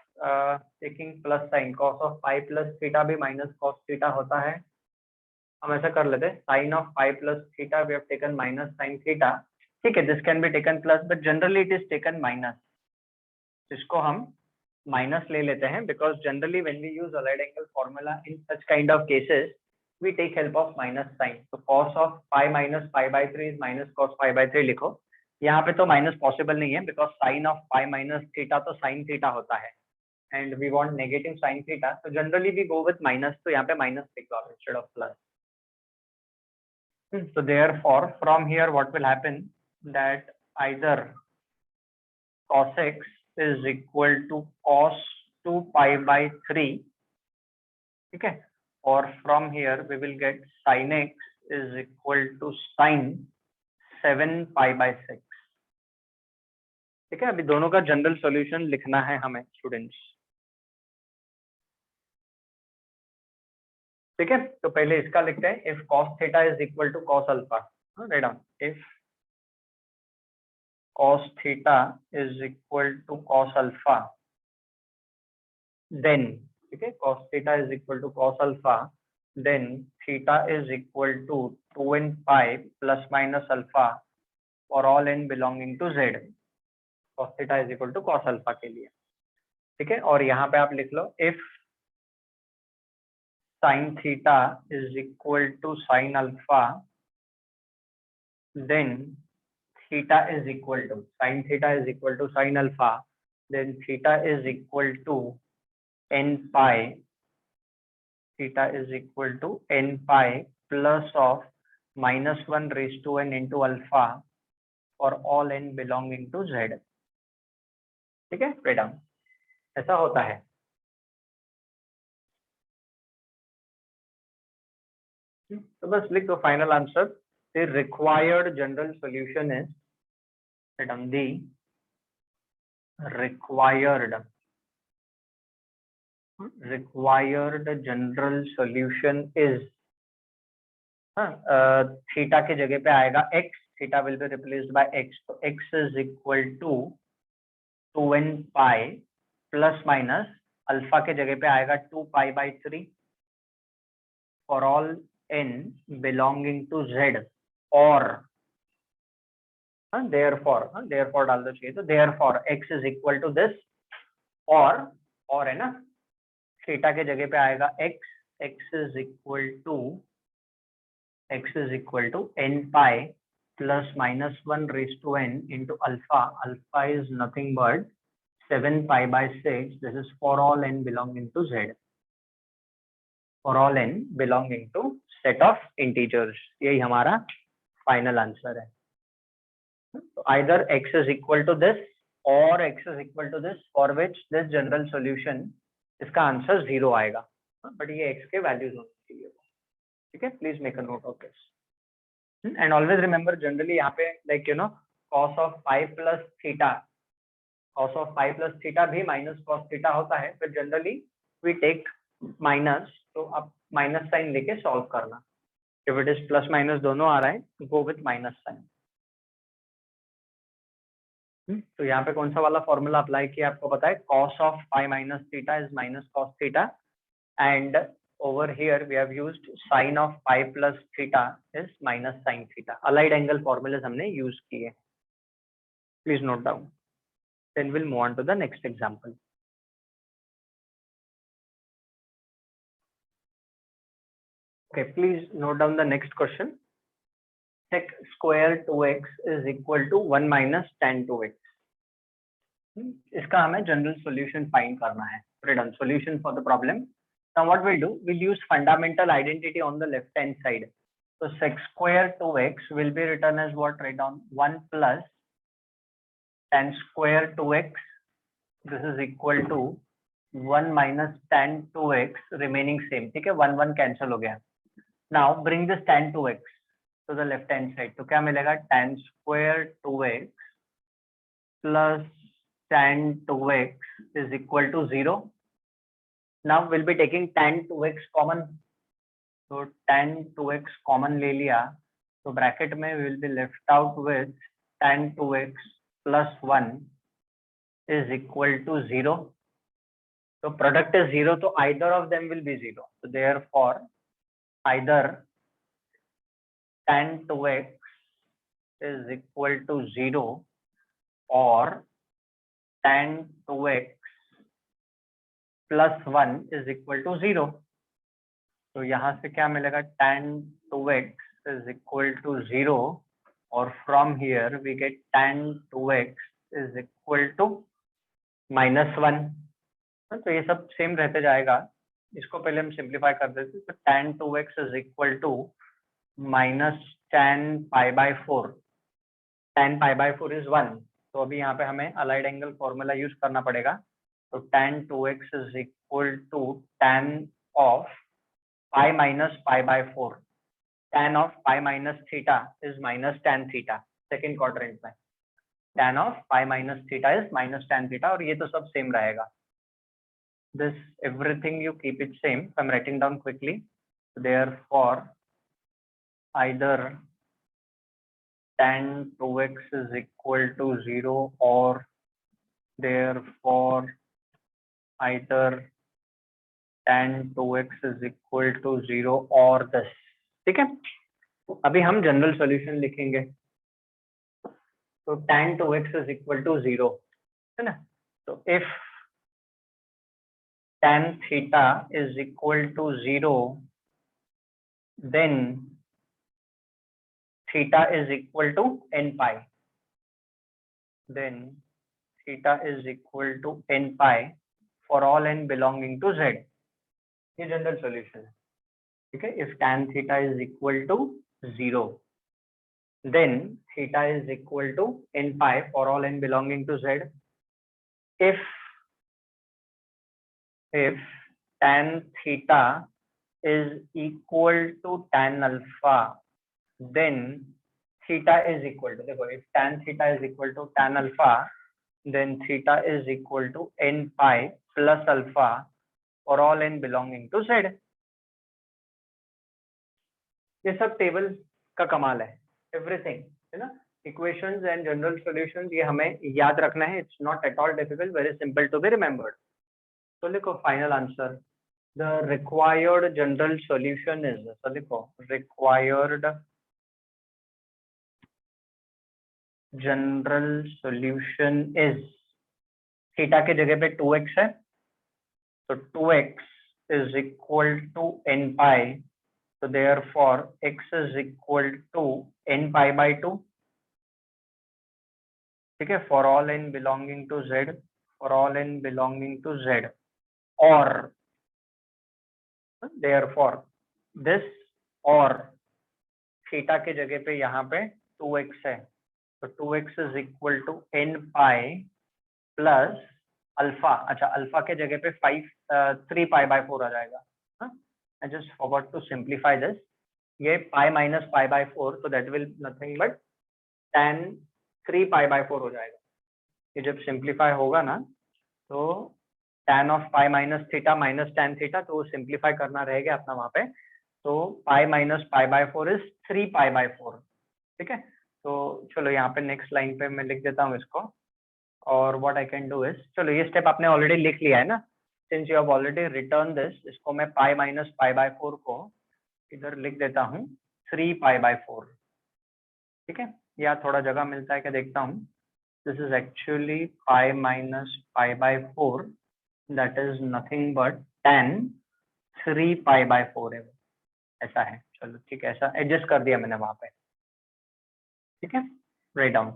taking plus sine, cos of pi plus theta भी माइनस कॉस थीटा होता है. हम ऐसा कर लेते हैं, sine of pi plus theta we have taken minus sine theta. ठीक है, this can be taken plus, but generally it is taken minus. इसको हम माइनस ले लेते हैं, because generally when we use allied angle formula in such kind of cases we take help of minus sign. So cos of pi minus pi by 3 is minus cos pi by 3 लिखो. यहाँ पे तो minus possible नहीं है, because sine of pi minus theta तो sine theta होता है, and we want negative sine theta, तो generally we go with minus. तो यहाँ पे माइनस लिख दो आप instead of plus. So therefore from here what will happen, that either cos x is equal to cos 2 pi by 3. ठीक है, or from here we will get sin x is equal to sin 7 pi by 6. ठीक है, अभी दोनों का general solution लिखना है हमें स्टूडेंट्स. ठीक है, तो पहले इसका लिखते हैं, if cos theta is equal to cos alpha. Write down, if cos theta is equal to cos alpha, then, ठीक है, cos theta is equal to cos alpha, then theta is equal to 2n pi plus minus alpha for all n belonging to z. cos theta is equal to cos alpha के लिए. ठीक है, और यहाँ पे आप लिख लो, if sin theta is equal to sin alpha, then theta is equal to, sin theta is equal to sin alpha, then theta is equal to n pi, theta is equal to n pi plus of minus 1 raised to n into alpha for all n belonging to z. ठीक है, बेटा ऐसा होता है. तो बस लिख दो final answer. The required general solution is, the required general solution is, theta के जगह पे आएगा x, theta will be replaced by x, तो x is equal to 2n pi plus minus alpha के जगह पे आएगा 2 pi by 3 for all n belonging to z, और therefore डाल दो चाहिए, तो therefore x is equal to this, और है ना, थीटा के जगह पे आएगा x is equal to n pi plus minus 1 raised to n into alpha. Alpha is nothing but 7 pi by 6. This is for all n belonging to z. For all n belonging to set of integers. यही हमारा final answer है. So either x is equal to this or x is equal to this, for which this general solution इसका answer 0 आएगा. But ये x के values होने चाहिए. ठीक है, please make a note of this. And always remember, generally यहाँ पे like you know cos of pi plus theta, cos of pi plus theta भी minus cos theta होता है, but generally we take minus. तो अब minus sign लेके solve करना. If it is plus minus दोनों आ रहा है, go with minus sign. तो यहाँ पे कौन सा वाला फॉर्मूला अप्लाई किया आपको पता है, cos of pi minus theta is minus cos theta, and over here we have used sin of pi plus theta is minus sin theta. Allied angle formulas हमने use किए. Please note down. Then we'll move on to the next example. Okay, please note down the next question. Sec square 2x is equal to 1 minus tan 2x. इसका हमें general solution find करना है. Put it on solution for the problem. Now what we'll do, we'll use fundamental identity on the left hand side. So sec square 2x will be written as what? Write down 1 plus tan square 2x. This is equal to 1 minus tan 2x, remaining same. ठीक है, 1 1 cancel हो गया. Now bring this tan 2x to the left hand side. तो क्या मिलेगा, tan square 2x plus tan 2x is equal to 0. Now we'll be taking tan 2x common. So tan 2x common ले लिया, तो bracket में we will be left out with tan 2x plus 1 is equal to 0. So product is 0, so either of them will be 0. So therefore either tan 2x is equal to 0 or tan 2x plus 1 is equal to 0. तो यहाँ से क्या मिलेगा, tan 2x is equal to 0, और from here we get tan 2x is equal to minus 1. तो ये सब same रहते जाएगा. इसको पहले हम सिंप्लीफाई कर देते हैं. तो tan 2x is equal to minus tan pi by 4. tan pi by 4 is 1. तो अभी यहाँ पे हमें अलाइड एंगल फॉर्मूला यूज करना पड़ेगा. तो tan 2x is equal to tan of pi minus pi by 4. tan of pi minus theta is minus tan theta. Second quadrant में tan of pi minus theta is minus tan theta, और ये तो सब same रहेगा. This everything you keep it same. So I'm writing down quickly. Therefore either tan 2x is equal to 0 or therefore either tan 2x is equal to 0 or this. ठीक है, अभी हम general solution लिखेंगे. तो tan 2x is equal to 0 है ना. तो if tan theta is equal to 0, then theta is equal to n pi. Then theta is equal to n pi for all n belonging to z. ये general solution है. ठीक है, if tan theta is equal to 0, then theta is equal to n pi for all n belonging to z. If tan theta is equal to tan alpha, then theta is equal to, देखो, if tan theta is equal to tan alpha, then theta is equal to n pi plus alpha for all n belonging to z. ये सब table का कमाल है. Everything है ना, equations and general solutions, ये हमें याद रखना है. It's not at all difficult, very simple to be remembered. तो लिखो final answer. The required general solution is, तो लिखो required general solution is, theta के जगह पे 2x है, तो 2x is equal to n pi. So therefore x is equal to n pi by 2. ठीक है, for all n belonging to z, for all n belonging to z, और therefore this, और theta के जगह पे यहाँ पे 2x है, तो 2x is equal to n pi plus alpha, अच्छा अल्फा के जगह पे 3 पाई बाय 4 आ जाएगा। I just forgot to simplify this, ये पाई माइनस पाई बाय 4, तो that will nothing but tan 3 pi by 4 हो जाएगा। ये जब सिंप्लीफाई होगा ना, तो tan of pi minus theta minus tan theta, तो सिंप्लीफाई करना रहेगा अपना वहां पे, तो पाई minus pi bye 4 is 3 pi by 4। ठीक है, तो चलो यहाँ पे नेक्स्ट लाइन पे मैं लिख देता हूँ इसको, और what I can do is, चलो ये स्टेप आपने ऑलरेडी लिख लिया है ना, since you have already return this, इसको मैं पाई माइनस पाई बाय 4 को इधर लिख देता हूँ 3 पाई बाय 4। ठीक है, या थोड़ा जगह मिलता है क्या देखता हूँ, this is actually pi minus pi bye 4, that is nothing but tan 3 pi by 4 है, ऐसा है। चलो ठीक है, ऐसा एडजस्ट कर दिया मैंने वहां पे। ठीक है, राइट डाउन,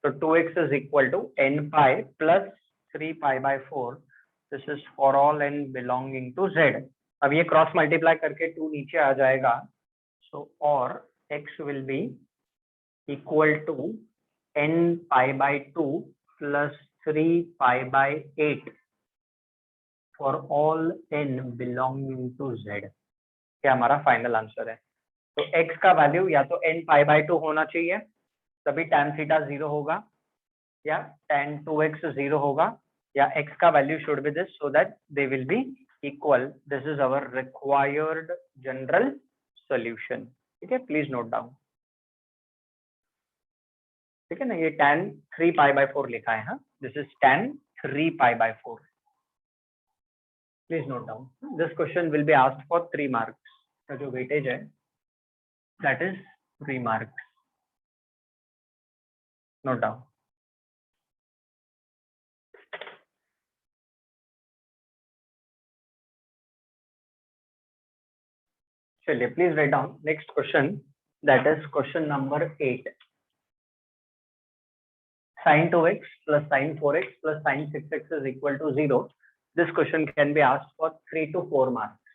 तो 2x is equal to n pi plus 3 pi by 4, this is for all n belonging to z। अब ये क्रॉस मल्टीप्लाई करके 2 नीचे आ जाएगा, so और x will be equal to n pi by 2 plus 3 pi by 8 for all n belonging to z। क्या हमारा final answer है, तो x का वैल्यू या तो n pi by 2 होना चाहिए, तभी tan थीटा 0 होगा, या tan 2x 0 होगा, या x का value should be this, so that they will be equal. This is our required general solution. ठीक है, प्लीज नोट डाउन। ठीक है ना, ये tan 3 पाई बाय 4 लिखा है, हाँ, दिस इज tan 3 pi by 4। Please note down, this question will be asked for 3 marks का जो वेटेज है, that is 3 marks. Note down. चलिए, please write down next question, that is question number 8। sin 2x plus sin 4x plus sin 6x is equal to 0. This question can be asked for 3 to 4 marks।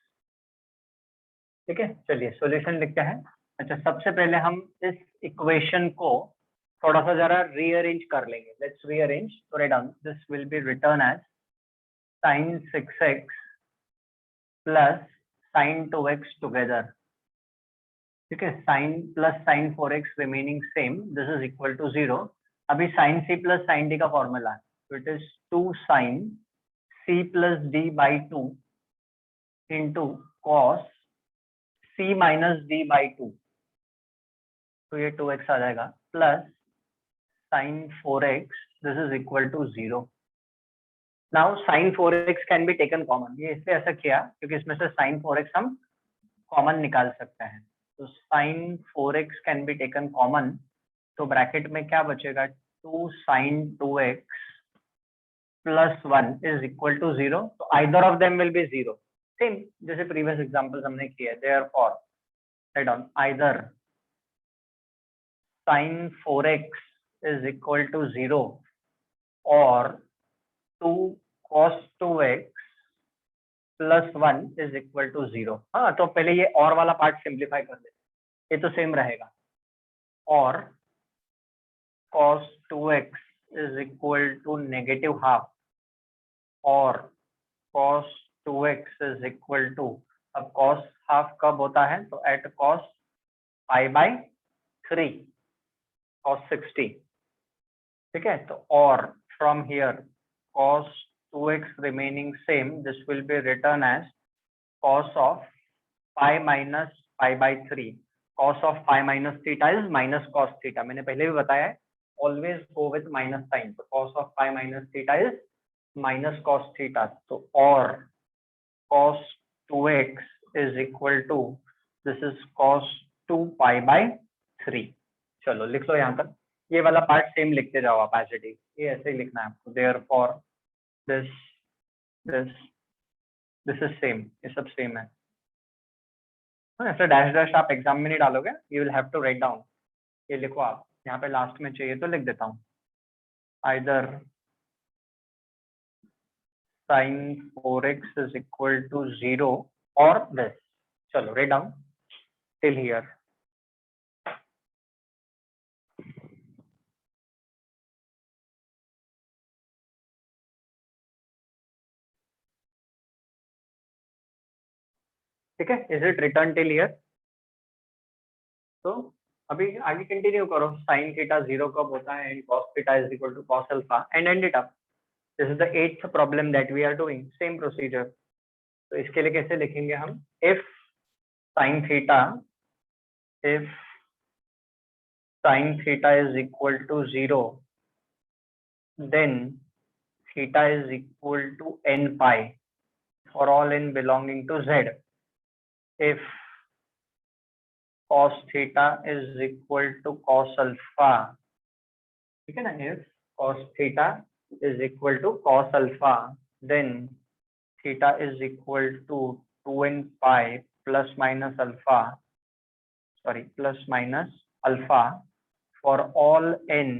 ठीक है, चलिए solution लिखते हैं। अच्छा, सबसे पहले हम इस इक्वेशन को थोड़ा सा जरा रीअरेंज कर लेंगे। लेट्स रीअरेंज, तो write down, this will be written as sin 6x plus sin 2x together। ठीक है, sin plus sin 4x remaining same, this is equal to 0। अभी sin c plus sin d का formula है, तो it is 2 sin c plus d by 2 into cos c minus d by 2, तो ये 2x आ जाएगा, plus sin 4x, this is equal to 0। Now sin 4x can be taken common, ये इसलिए ऐसा किया क्योंकि इसमें से sin 4x हम कॉमन निकाल सकते हैं, तो sin 4x can be taken common, तो ब्रैकेट में क्या बचेगा, 2 sin 2x plus 1 is equal to 0, तो either of them will be 0, same जैसे प्रीवियस एग्जांपल्स हमने किए। therefore write down, either sin 4x is equal to 0 और 2 cos 2x plus 1 is equal to 0। हाँ, तो पहले ये और वाला पार्ट सिंप्लीफाई कर दे, ये तो सेम रहेगा, और cos 2x is equal to negative half और cos 2x is equal to, अब cos हाफ कब होता है, तो at cos pi by 3 cos 60। ठीक है, तो और from here cos 2x remaining same, this will be written as cos of pi minus pi by 3। cos of pi minus theta is minus cos theta, मैंने पहले भी बताया है, always go with minus sign, तो cos of pi minus theta is minus cos theta, तो और cos 2x is equal to, this is cos 2 pi by 3। चलो लिख लो यहाँ तक, ये वाला पार्ट सेम लिखते जाओ आप एज इट इज, ये ऐसे ही लिखना है आपको। therefore this this this is same, ये सब सेम है। ऐसा डैश डैश आप एग्जाम में नहीं डालोगे, you will have to write down. ये लिखो आप, यहाँ पे लास्ट में चाहिए तो लिख देता हूँ, either sin 4x is equal to 0 or this। चलो राइट डाउन टिल हियर। ठीक है, is it return till here? तो अभी आगे कंटिन्यू करो, sin थीटा 0 कब होता है and cos theta is equal to cos alpha and end it up. This is the 8th problem that we are doing, same procedure. तो इसके लिए कैसे लिखेंगे हम, if sin theta, if sin theta is equal to 0, then theta is equal to n pi for all n belonging to z। If cos theta is equal to cos alpha, ठीक है ना, if cos theta is equal to cos alpha, then theta is equal to 2n pi plus minus alpha, sorry, plus minus alpha for all n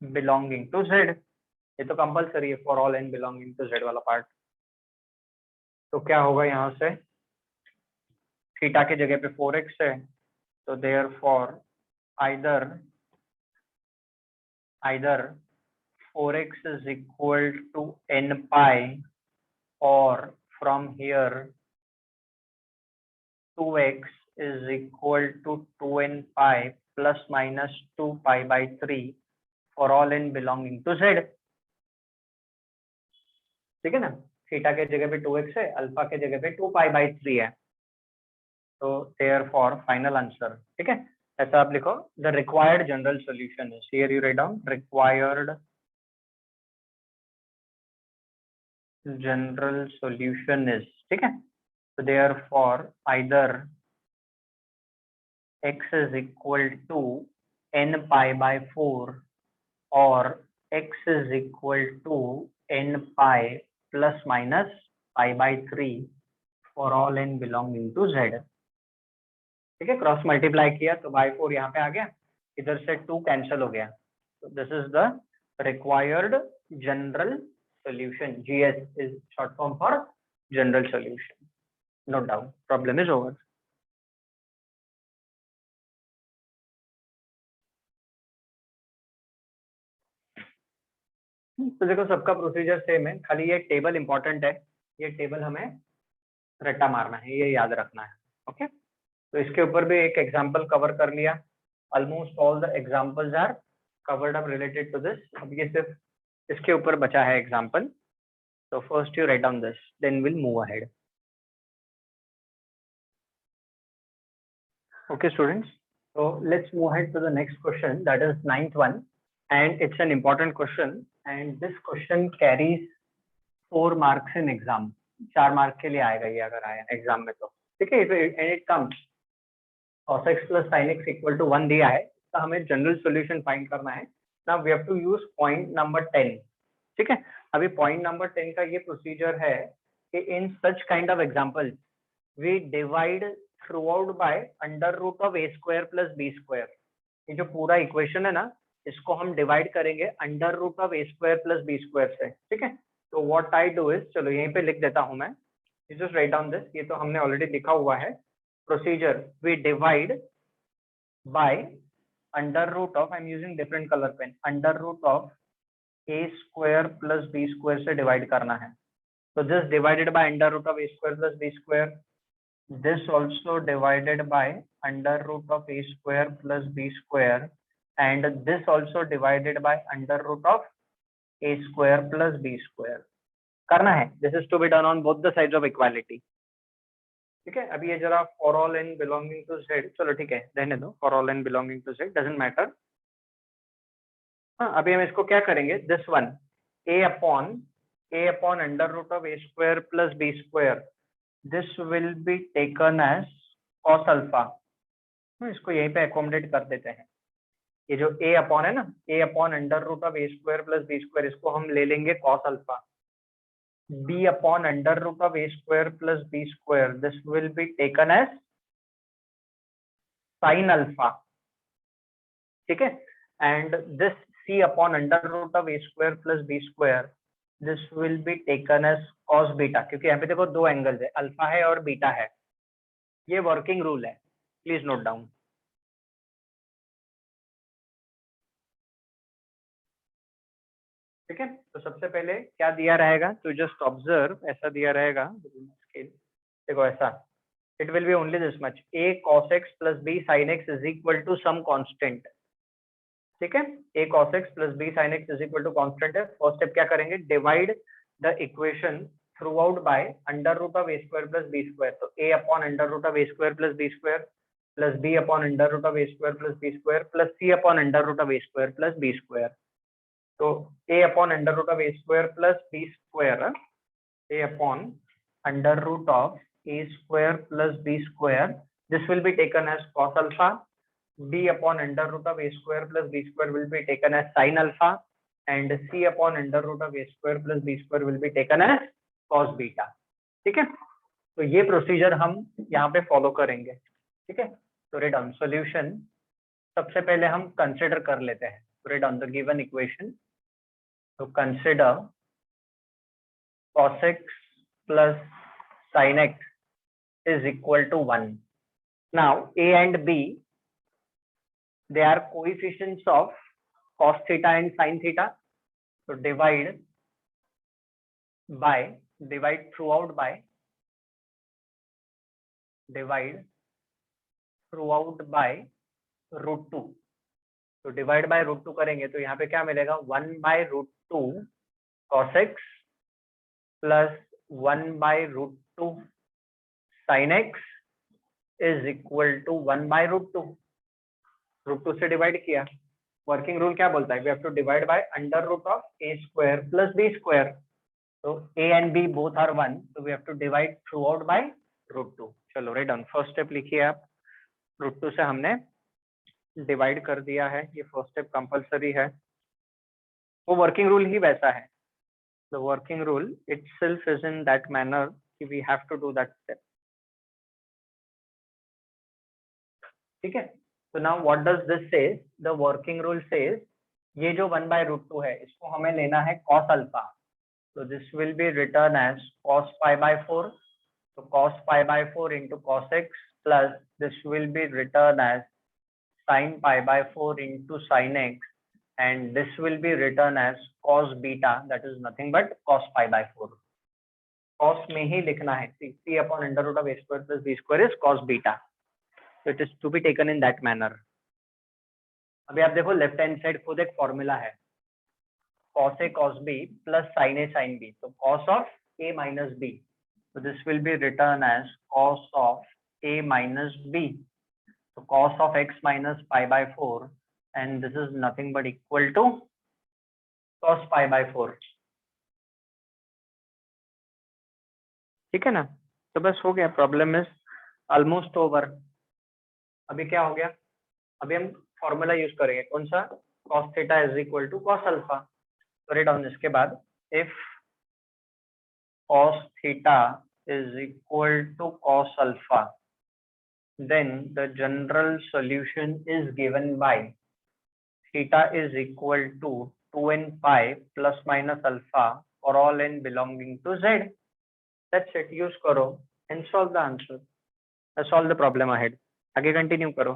belonging to z। ये तो compulsory है, for all n belonging to z वाला part. तो क्या होगा यहाँ से, theta के जगह पे 4x है, तो therefore either 4x is equal to n pi, or from here 2x is equal to 2n pi plus minus 2 pi by 3 for all n belonging to z। ठीक है ना, थीटा के जगह पे 2x है, alpha के जगह पे 2 पाई बाई 3 है। तो देयर फॉर फाइनल आंसर, ठीक है, ऐसा आप लिखो, the required general solution is, here you write down required general solution is, ठीक है। तो therefore either x is equal to n pi by 4 or x is equal to n pi plus minus pi by 3 for all n belonging to z। ठीक है, cross multiply किया तो bye 4 यहाँ पे आ गया, इधर से 2 कैंसिल हो गया। तो this is the required general solution, GS is short form for general solution. Note down, problem is over. तो देखो सबका प्रोसीजर सेम है, खाली ये टेबल इंपॉर्टेंट है, ये टेबल हमें रट्टा मारना है, ये याद रखना है। ओके, तो इसके ऊपर भी एक एग्जांपल कवर कर लिया, almost all the examples are covered up related to this. अब ये सिर्फ इसके ऊपर बचा है example. So first you write down this, then we'll move ahead. Okay, students. So let's move ahead to the next question, that is 9th one, and it's an important question. And this question carries 4 marks in exam. 4 mark के लिए आएगा ये अगर आया exam में तो, ठीक है। And it comes cos x plus sin x equal to 1 दिया है, तो हमें जनरल सॉल्यूशन फाइंड करना है। Now we have to use point number 10, ठीक है। अभी पॉइंट नंबर 10 का ये प्रोसीजर है कि in such kind of example we divide throughout by under root of a square plus b square. ये जो पूरा इक्वेशन है ना, इसको हम डिवाइड करेंगे under root of a square plus b square से, ठीक है। तो व्हाट आई डू इज, चलो यहीं पे लिख देता हूं मैं, जस्ट राइट डाउन दिस, ये तो हमने ऑलरेडी लिखा हुआ है। Procedure, we divide by under root of, I am using different colour pen, under root of a square plus b square से डिवाइड करना है। तो this divided by under root of a square plus b square, this also divided by under root of a square plus b square, and this also divided by under root of a square plus b square करना है। This is to be done on both the sides of equality, ठीक है। अभी ये जरा for all n belonging to z, चलो ठीक है रहने दो, for all n belonging to z doesn't matter। हाँ, अभी हम इसको क्या करेंगे, this one a upon under root of a square plus b square, this will be taken as cos alpha। इसको यहीं पे अकोमोडेट कर देते हैं। ये जो a अपॉन है ना, a upon under root of a square plus b square, इसको हम ले लेंगे cos alpha. b upon under root of a square plus b square. This will be taken as sin alpha. ठीक है, and this c upon under root of a square plus b square, this will be taken as cos beta, क्योंकि यहाँ पे देखो दो angles है, alpha है और बीटा है. ये वर्किंग रूल है, प्लीज नोट डाउन. ठीक है, तो सबसे पहले क्या दिया रहेगा, तो जस्ट ऑब्जर्व, ऐसा दिया रहेगा, देखो ऐसा, it will be only this much, a cos x plus b sin x is equal to some constant. ठीक है, a cos x plus b sin x is equal to constant है. First step क्या करेंगे, divide the equation throughout by under root of a square plus b square. तो a upon under root of a square plus b square plus b upon under root of a square plus b square plus c upon under root of a square plus b square. तो a upon under root of a square plus b square, a upon under root of a square plus b square, this will be taken as cos alpha. b upon under root of a square plus b square will be taken as sin alpha, and c upon under root of a square plus b square will be taken as cos beta. ठीक है, तो ये procedure हम यहाँ पे follow करेंगे. ठीक है, तो रेट डाउन सॉल्यूशन. सबसे पहले हम कंसिडर कर लेते हैं, rate down the given equation. तो consider cos x plus sin x is equal to 1. Now a and b, they are coefficients of cos theta and sin theta. So divide throughout by root 2. तो divide by root 2 करेंगे तो यहाँ पे क्या मिलेगा, 1 by root 2 cos x plus 1 by root 2 sin x is equal to 1 by root 2. Root 2 से divide किया. Working rule क्या बोलता है, we have to divide by under root of a square plus b square. तो a and b both are 1, so we have to divide throughout by root 2. चलो write down, first step लिखिए आप. Root 2 से हमने divide कर दिया है, ये फर्स्ट स्टेप कंपलसरी है. वो वर्किंग रूल ही वैसा है. The working rule itself is in that manner, we have to do that step. ठीक है, so now what does this say? The working rule says ये जो 1 by root 2 है, इसको हमें लेना है cos alpha. So this will be written as cos pi by 4. So cos pi by 4 into cos x plus this will be written as sin pi by 4 into sin x, and this will be written as cos beta, that is nothing but cos pi by 4. Cos में ही लिखना है, c upon under root of a square plus b square is cos beta. So it is to be taken in that manner. अभी आप देखो left hand side खुद एक formula है, cos a cos b plus sin a sin b. तो cos of a minus b, so this will be written as cos of a minus b. So cos of x minus pi by 4, and this is nothing but equal to cos pi by 4. ठीक है ना, तो बस हो गया, problem is almost over. अभी क्या हो गया, अभी हम फॉर्मूला यूज करेंगे, कौन सा, cos theta is equal to cos alpha. तो राइट डाउन इसके बाद, if cos theta is equal to cos alpha, then the general solution is given by theta is equal to 2n pi plus minus alpha for all n belonging to z. That's it. Use करो and solve the answer. Solve the problem ahead. आगे continue करो.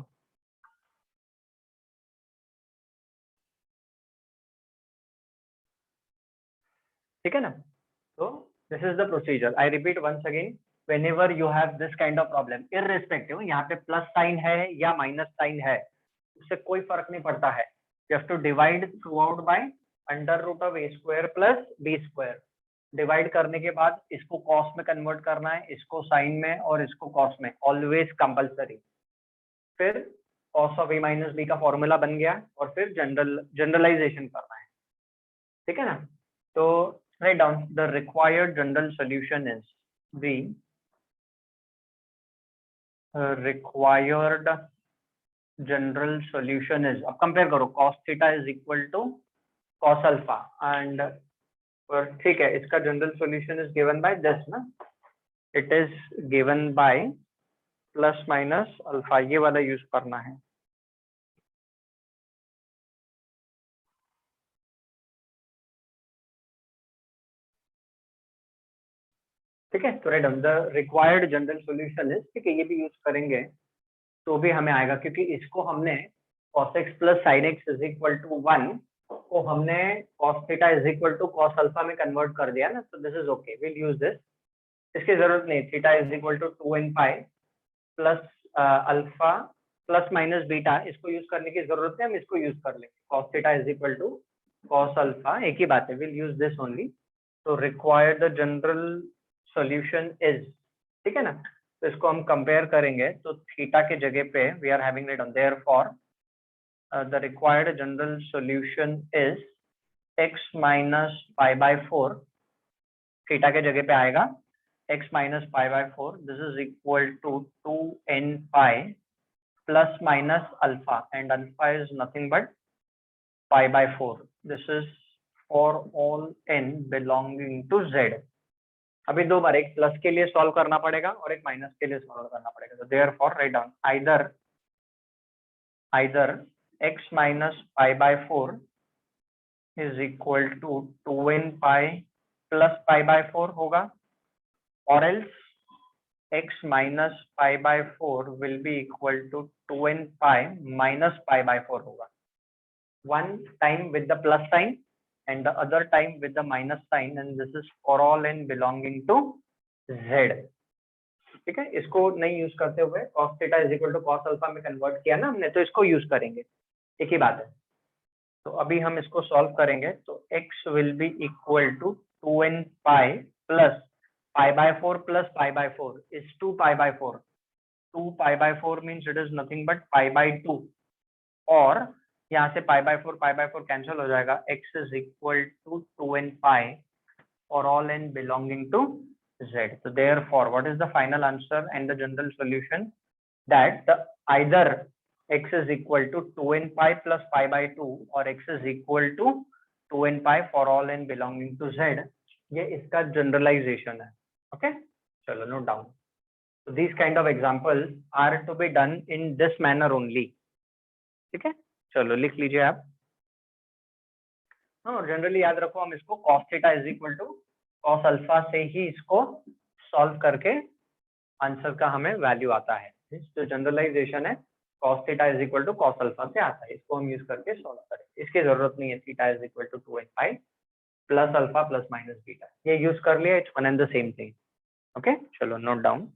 ठीक है ना, तो this is the procedure. I repeat once again. Whenever you have this kind of problem, irrespective, यहाँ पे plus sign है या माइनस साइन है, उससे कोई फर्क नहीं पड़ता है. You have to divide throughout by under root of a square plus b square. Divide करने के बाद इसको कॉस में कन्वर्ट करना है, इसको साइन में और इसको कॉस में, ऑलवेज कंपलसरी. फिर cos of a minus b का फॉर्मूला बन गया और फिर जनरलाइजेशन करना है. ठीक है ना, तो write down the required general solution is the required general solution is, अब कंपेयर करो, cos theta is equal to cos alpha and पर ठीक है, इसका general solution is given by this ना, it is given by plus minus alpha, ये वाला use करना है। ठीक है, तो write the required general solution is, ठीक है, ये भी यूज करेंगे तो भी हमें आएगा, क्योंकि इसको हमने cos x plus sine x is equal to 1 को हमने cos theta is equal to cos alpha में कन्वर्ट कर दिया ना, तो this is okay, will use this. इसकी जरूरत नहीं, theta is equal to 2n pi plus alpha plus minus beta, इसको यूज करने की जरूरत है, हम इसको यूज कर लेंगे, cos theta is equal to cos alpha, एक ही बात है, विल यूज दिस ओनली। तो required the general solution is, ठीक है ना, तो इसको हम कंपेयर करेंगे, तो थीटा के जगह पे we are having it on, therefore the required general solution is x minus pi bye 4, theta के जगह पे आएगा x minus pi bye 4, this is equal to 2n pi plus minus alpha, and alpha is nothing but pi bye 4, this is for all n belonging to z। अभी दो बार, एक plus के लिए solve करना पड़ेगा और एक माइनस के लिए सॉल्व करना पड़ेगा, तो therefore write down either x minus pi bye 4 is equal to 2n pi plus pi bye 4 होगा, और else x minus pi bye 4 will be equal to 2n pi minus pi bye 4 होगा, one time with the plus sign and the other time with the minus sign, and this is for all n belonging to z। ठीक है, इसको नहीं use करते हुए cos theta is equal to cos alpha में convert किया ना हमने, तो इसको यूज करेंगे, एक ही बात है। तो अभी हम इसको सॉल्व करेंगे, तो x will be equal to 2n pi plus pi bye 4 plus pi bye 4 is 2 pi bye 4, 2 pi bye 4 means it is nothing but pi by 2, और यहाँ से पाई बाय 4 कैंसिल हो जाएगा, x is equal to 2n pi for all n belonging to z। So therefore, what is the final answer and the general solution? That either x is equal to 2n pi plus pi by 2 or x is equal to 2n pi for all n belonging to z। ये इसका generalization है, okay? चलो note down। So these kind of examples are to be done in this manner only, ठीक है? चलो लिख लीजिए आप। हाँ, जनरली याद रखो, हम इसको cos theta is equal to cos alpha से ही इसको सॉल्व करके आंसर का हमें वैल्यू आता है, जो जनरलाइजेशन है cos theta is equal to cos alpha से आता है, इसको हम यूज करके सॉल्व करें, इसकी जरूरत नहीं है theta is equal to 2n pi plus alpha plus minus beta, ये यूज कर लिया, it's one and the same thing, okay? चलो नोट डाउन।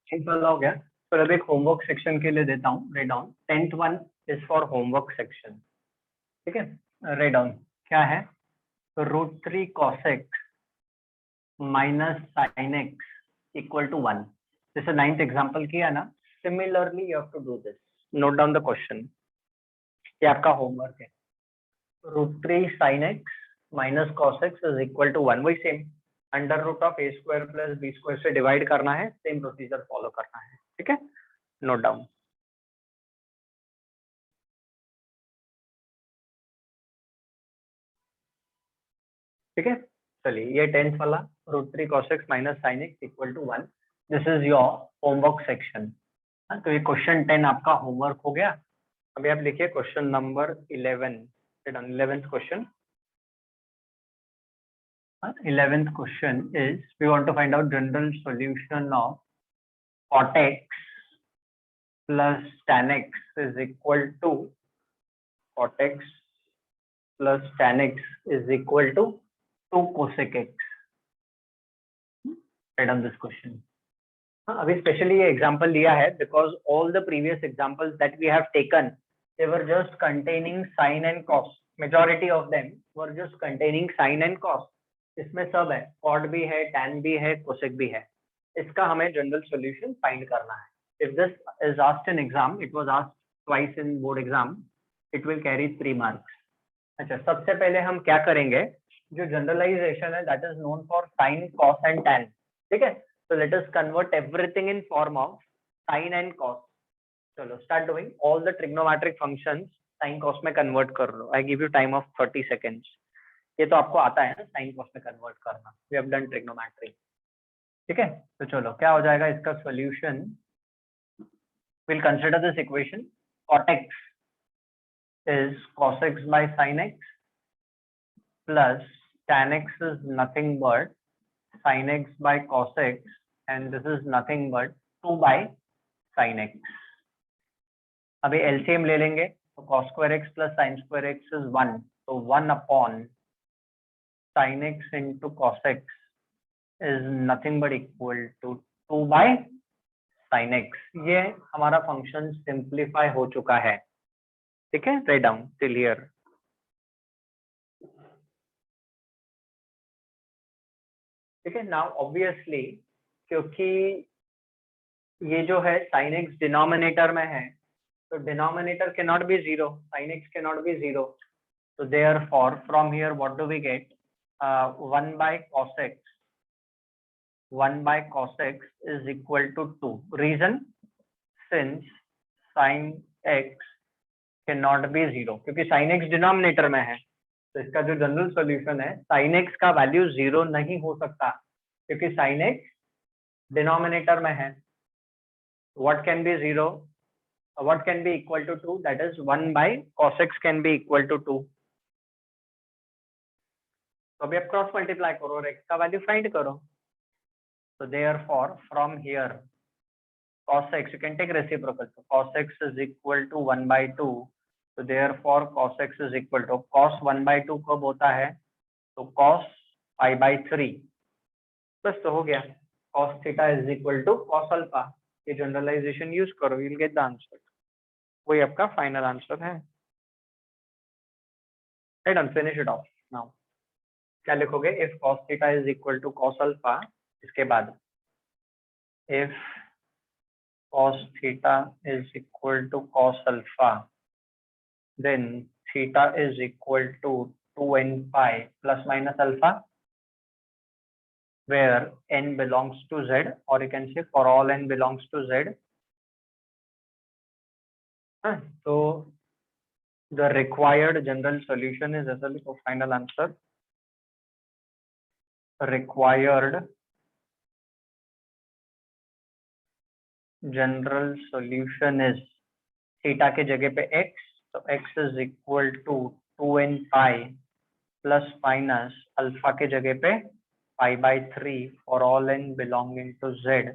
सिंपल हो गया, फिर अब एक होमवर्क सेक्शन के लिए देता हूँ, write down 10th one is for homework section, ठीक है? राइट डाउन क्या है, √3 cos x minus sine x equal to 1, जैसे 9th एग्जाम्पल किया ना, similarly you have to do this, note down the question, ये आपका होमवर्क है। √3 sin x minus cos x is equal to 1, वही same under root of a square plus b square से divide करना है, same procedure follow करना है, ठीक है? Note down. ठीक है, चलिए ये 10th वाला √3 cos x minus sine x equal to 1, this is your homework section. तो ये क्वेश्चन 10 आपका होमवर्क हो गया। अभी आप लिखिए question number 11, 11th question. 11th question is, we want to find out general solution of cot x plus tan x is equal to, cot x plus tan x is equal to 2 cosec x। Write down this question। अभी specially ये example लिया है because all the previous examples that we have taken they were just containing sine and cos, majority of them were just containing sine and cos, इसमें सब है, cot भी है, tan भी है, कोसेक भी है, इसका हमें जनरल सॉल्यूशन फाइंड करना है। If this is asked in exam, it was asked twice in board exam, it will carry 3 marks. अच्छा, सबसे पहले हम क्या करेंगे, जो जनरलाइजेशन है that is known for sine cos and tan, ठीक है? So let us convert everything in form of sin and cos। चलो start doing all the trigonometric functions sin cos में convert कर लो. I give you time of 30 seconds. ये तो आपको आता है ना sin cos में convert करना. We have done trigonometry. ठीक है, तो चलो क्या हो जाएगा इसका solution. We'll consider this equation. Cot x is cos x by sin x plus tan x is nothing but sin x by cos x, and this is nothing but 2 by sin x. अभी LCM ले लेंगे तो cos square x plus sin square x is 1, तो 1 upon sin x into cos x is nothing but equal to 2 by sin x. ये हमारा function simplify हो चुका है. ठीक है, राइट डाउन टिल हियर. ठीक है, नाउ ऑब्वियसली क्योंकि ये जो है sin x डिनोमिनेटर में है तो denominator can not be 0, sin x can not be 0, so therefore from here what do we get? 1 by cos x, 1 by cos x is equal to 2. Reason, since sin x cannot be 0, क्योंकि sin x denominator में है तो इसका जो general solution है sin x का value 0 नहीं हो सकता क्योंकि sin x डिनोमिनेटर में है. What can be 0? What can be equal to 2? That is 1 by cos x can be equal to 2. तो अभी आप क्रॉस मल्टीप्लाई करो और x का वैल्यू फाइंड करो. So therefore from here cos x, you can take reciprocal, so cos x is equal to 1 by 2. So therefore cos x is equal to cos 1 by 2 कब होता है तो cos pi by 3. बस तो हो गया. cos theta is equal to cos alpha. ये generalisation use करो, you'll get the answer. वही आपका फाइनल आंसर है. Right, and finish it of. Now क्या लिखोगे? If cos theta is equal to cos alpha, इसके बाद if cos theta is equal to cos alpha, then theta is equal to 2n pi plus minus alpha, where n belongs to z, or you can say for all n belongs to z. So the required general solution is actually the final answer. Required general solution is theta के जगह पे x, तो x is equal to 2n pi plus minus alpha के जगह पे pi by 3 for all n belonging to z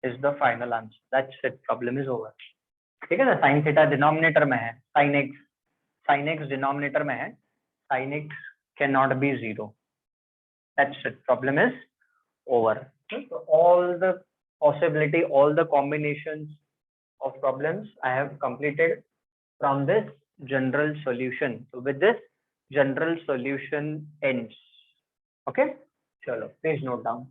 is the final answer. That's it, problem is over. ठीक है ना, साइन थीटा डिनोमिनेटर में है, साइन एक्स डिनोमिनेटर में है, sine x can not be 0. That's it, problem is over. So all the possibility, all the combinations of problems I have completed from this general solution. So with this general solution ends. Okay, chalo, please note down.